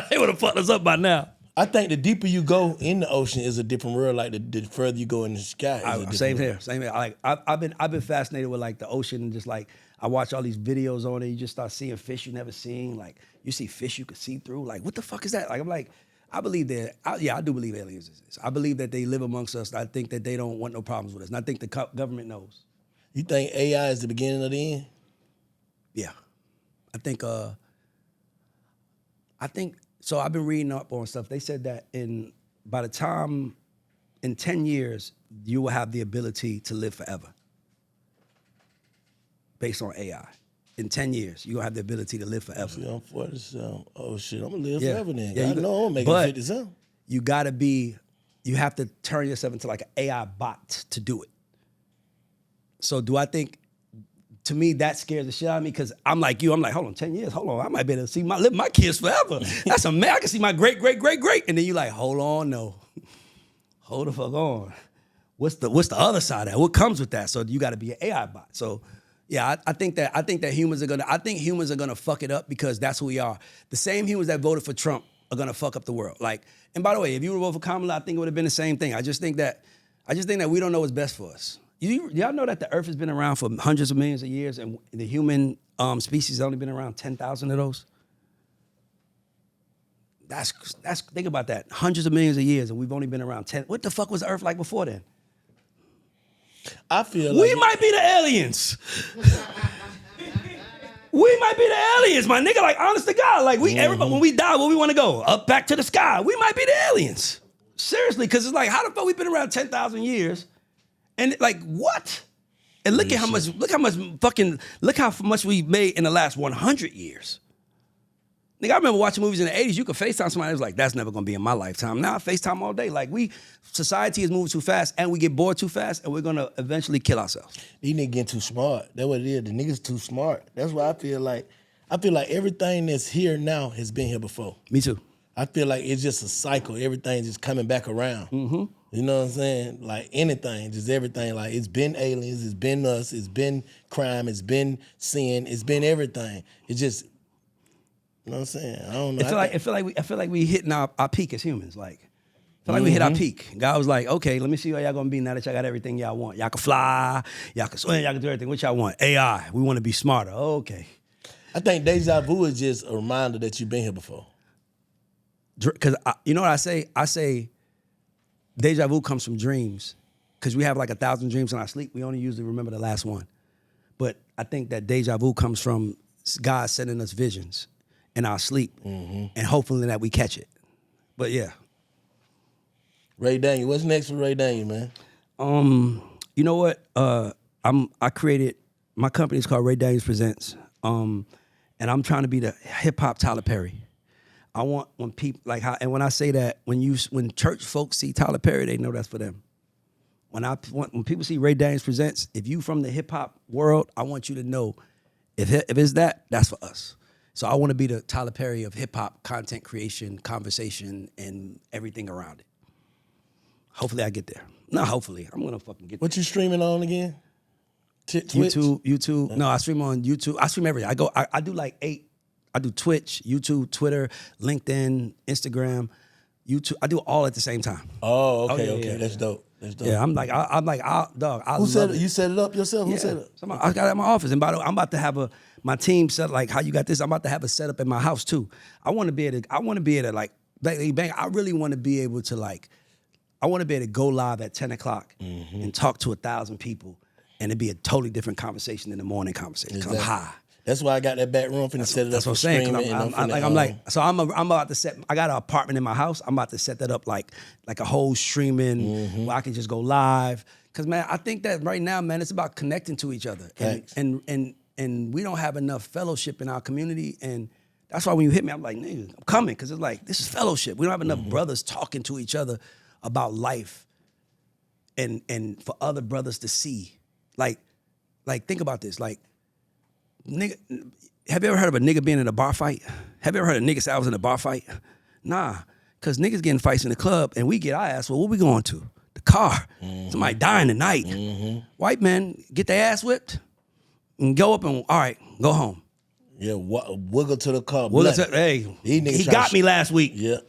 They would have fucked us up by now. I think the deeper you go in the ocean is a different world. Like the further you go in the sky, same here. Like I've been fascinated with like the ocean, and just like I watch all these videos on it. You just start seeing fish you never seen. Like you see fish you could see through. Like what the fuck is that? Like I'm like, I believe that. I do believe aliens exist. I believe that they live amongst us. I think that they don't want no problems with us, and I think the government knows. You think AI is the beginning of the end? Yeah, I think. So I've been reading up on stuff. They said that by the time in 10 years, you will have the ability to live forever based on AI. in 10 years, you're gonna have the ability to live forever. See, I'm 47. Oh shit, I'm gonna live Yeah. forever then. Yeah, I you know I'm making 50 something. You have to turn yourself into like an AI bot to do it. So do I think, to me, that scares the shit out of me, because I'm like you, I'm like, hold on, 10 years, hold on, I might be able to live my kids forever. That's amazing. I can see my great. And then you like, hold on, no. Hold the fuck on. What's the other side of that? What comes with that? So you gotta be an AI bot. So yeah, I think that humans are gonna fuck it up, because that's who we are. The same humans that voted for Trump are gonna fuck up the world. Like, and by the way, if you were to vote for Kamala, I think it would have been the same thing. I just think that we don't know what's best for us. Y'all know that the Earth has been around for hundreds of millions of years, and the human species has only been around 10,000 of those. That's think about that. Hundreds of millions of years, and we've only been around 10. What the fuck was the Earth like before then? I feel like We might be the aliens. We might be the aliens, my nigga. Like, honest to God, like everybody, when we die, where we want to go? Up back to the sky. We might be the aliens. Seriously, because it's like, how the fuck we been around 10,000 years? And like, what? And look how much we made in the last 100 years. Nigga, I remember watching movies in the 80s. You could FaceTime somebody that was like, that's never gonna be in my lifetime. Now I FaceTime all day. Like, society is moving too fast, and we get bored too fast, and we're gonna eventually kill ourselves. these niggas getting too smart. That's what it is. The niggas too smart. That's why I feel like everything that's here now has been here before. Me too. I feel like it's just a cycle. Everything's just coming back around. Mm-hmm. You know what I'm saying? Like anything, just everything. Like, it's been aliens, it's been us, it's been crime, it's been sin, it's been everything. It's just, you know what I'm saying? I don't know. I feel like we hitting our peak as humans. Like, I feel like we hit our peak. God was like, okay, let me see how y'all gonna be now that y'all got everything y'all want. Y'all can fly, y'all can swim, y'all can do everything. What y'all want? AI. We want to be smarter. Okay. I think deja vu is just a reminder that you've been here before. Because you know what I say? I say deja vu comes from dreams, because we have like 1,000 dreams in our sleep. We only usually remember the last one. But I think that deja vu comes from God sending us visions in our sleep, and hopefully that we catch it. But yeah. Ray Daniel, what's next for Ray Daniel, man? You know what? I created, my company is called Ray Daniels Presents, and I'm trying to be the hip hop Tyler Perry. I want, when people and when I say that, when church folks see Tyler Perry, they know that's for them. When people see Ray Daniels Presents, if you from the hip hop world, I want you to know, if it's that's for us. So I want to be the Tyler Perry of hip hop content creation, conversation, and everything around it. Hopefully I get there. Not hopefully, I'm gonna fucking get there. What you streaming on again? Twitch? YouTube. No, I stream on YouTube. I stream everything. I do like 8. I do Twitch, YouTube, Twitter, LinkedIn, Instagram, YouTube. I do all at the same time. Oh, okay, yeah. That's dope. That's dope. Yeah, I'm like, dog. Who said it? You set it up yourself? Who set it up? I got it at my office. And by the way, I'm about to have my team set, like how you got this, I'm about to have a setup in my house too. I want to be able to like, bang. I really want to be able to go live at 10 o'clock and talk to 1,000 people, and it'd be a totally different conversation than the morning conversation. Exactly. I'm high. That's why I got that back room finna set it up. That's what I'm saying. I'm about to set. I got an apartment in my house. I'm about to set that up like a whole streaming where I can just go live. Cause man, I think that right now, man, it's about connecting to each other, and we don't have enough fellowship in our community, and that's why when you hit me, I'm like, nigga, I'm coming, cause it's like this is fellowship. We don't have enough brothers talking to each other about life, and for other brothers to see, like think about this, like. Nigga, have you ever heard of a nigga being in a bar fight? Have you ever heard a nigga say I was in a bar fight? Nah, because niggas getting fights in the club and we get our ass, well, what we going to? The car. Somebody dying tonight. White men get their ass whipped and go up and, all right, go home. Yeah, wiggle to the car. Hey, he got me last week. Yeah.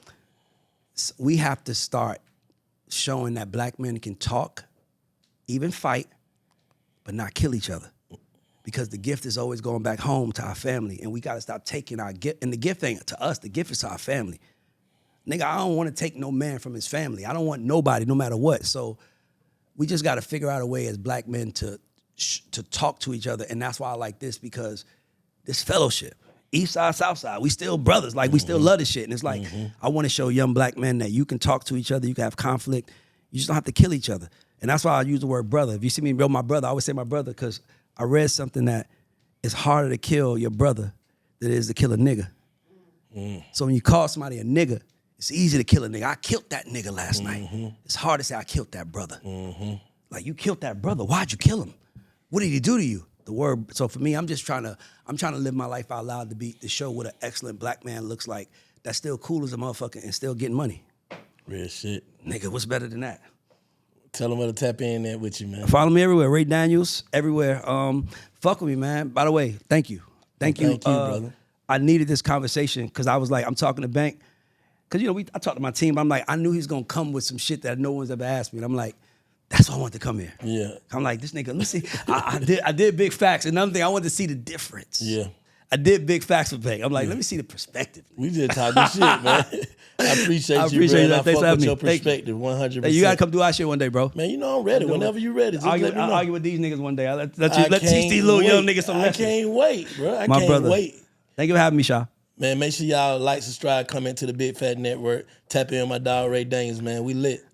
So we have to start showing that black men can talk, even fight, but not kill each other. Because the gift is always going back home to our family, and we got to stop taking our gift. And the gift ain't to us, the gift is to our family. Nigga, I don't want to take no man from his family. I don't want nobody, no matter what. So we just got to figure out a way as black men to talk to each other, and that's why I like this, because this fellowship, East Side, South Side, we still brothers. Like, we still love this shit. And it's like, I want to show young black men that you can talk to each other, you can have conflict, you just don't have to kill each other. And that's why I use the word brother. If you see me build my brother, I always say my brother, because I read something that it's harder to kill your brother than it is to kill a nigga. So when you call somebody a nigga, it's easy to kill a nigga. I killed that nigga last night. It's hard to say I killed that brother. Like, you killed that brother. Why'd you kill him? What did he do to you? The word. So for me, I'm trying to live my life out loud to show what an excellent black man looks like. That's still cool as a motherfucker and still getting money. Real shit. Nigga, what's better than that? Tell them where to tap in there with you, man. Follow me everywhere. Ray Daniels, everywhere. Fuck with me, man. By the way, thank you. Thank you, brother. I needed this conversation because I was like, I'm talking to Bank. Because, I talked to my team, but I'm like, I knew he was going to come with some shit that no one's ever asked me. And I'm like, that's why I wanted to come here. Yeah. I'm like, this nigga, let me see. I did Big Facts. Another thing, I wanted to see the difference. Yeah. I did Big Facts with Bank. I'm like, let me see the perspective. We just talking shit, man. I appreciate you, bro. I fuck with your perspective 100%. Hey, you got to come do our shit one day, bro. Man, I'm ready. Whenever you ready, just let me know. I'll argue with these niggas one day. Let's teach these little young niggas some lessons. I can't wait, bro. I My can't brother. wait. Thank you for having me, Shaw. Man, make sure y'all like, subscribe, comment to the Big Fat Network. Tap in my dog Ray Daniels, man. We lit.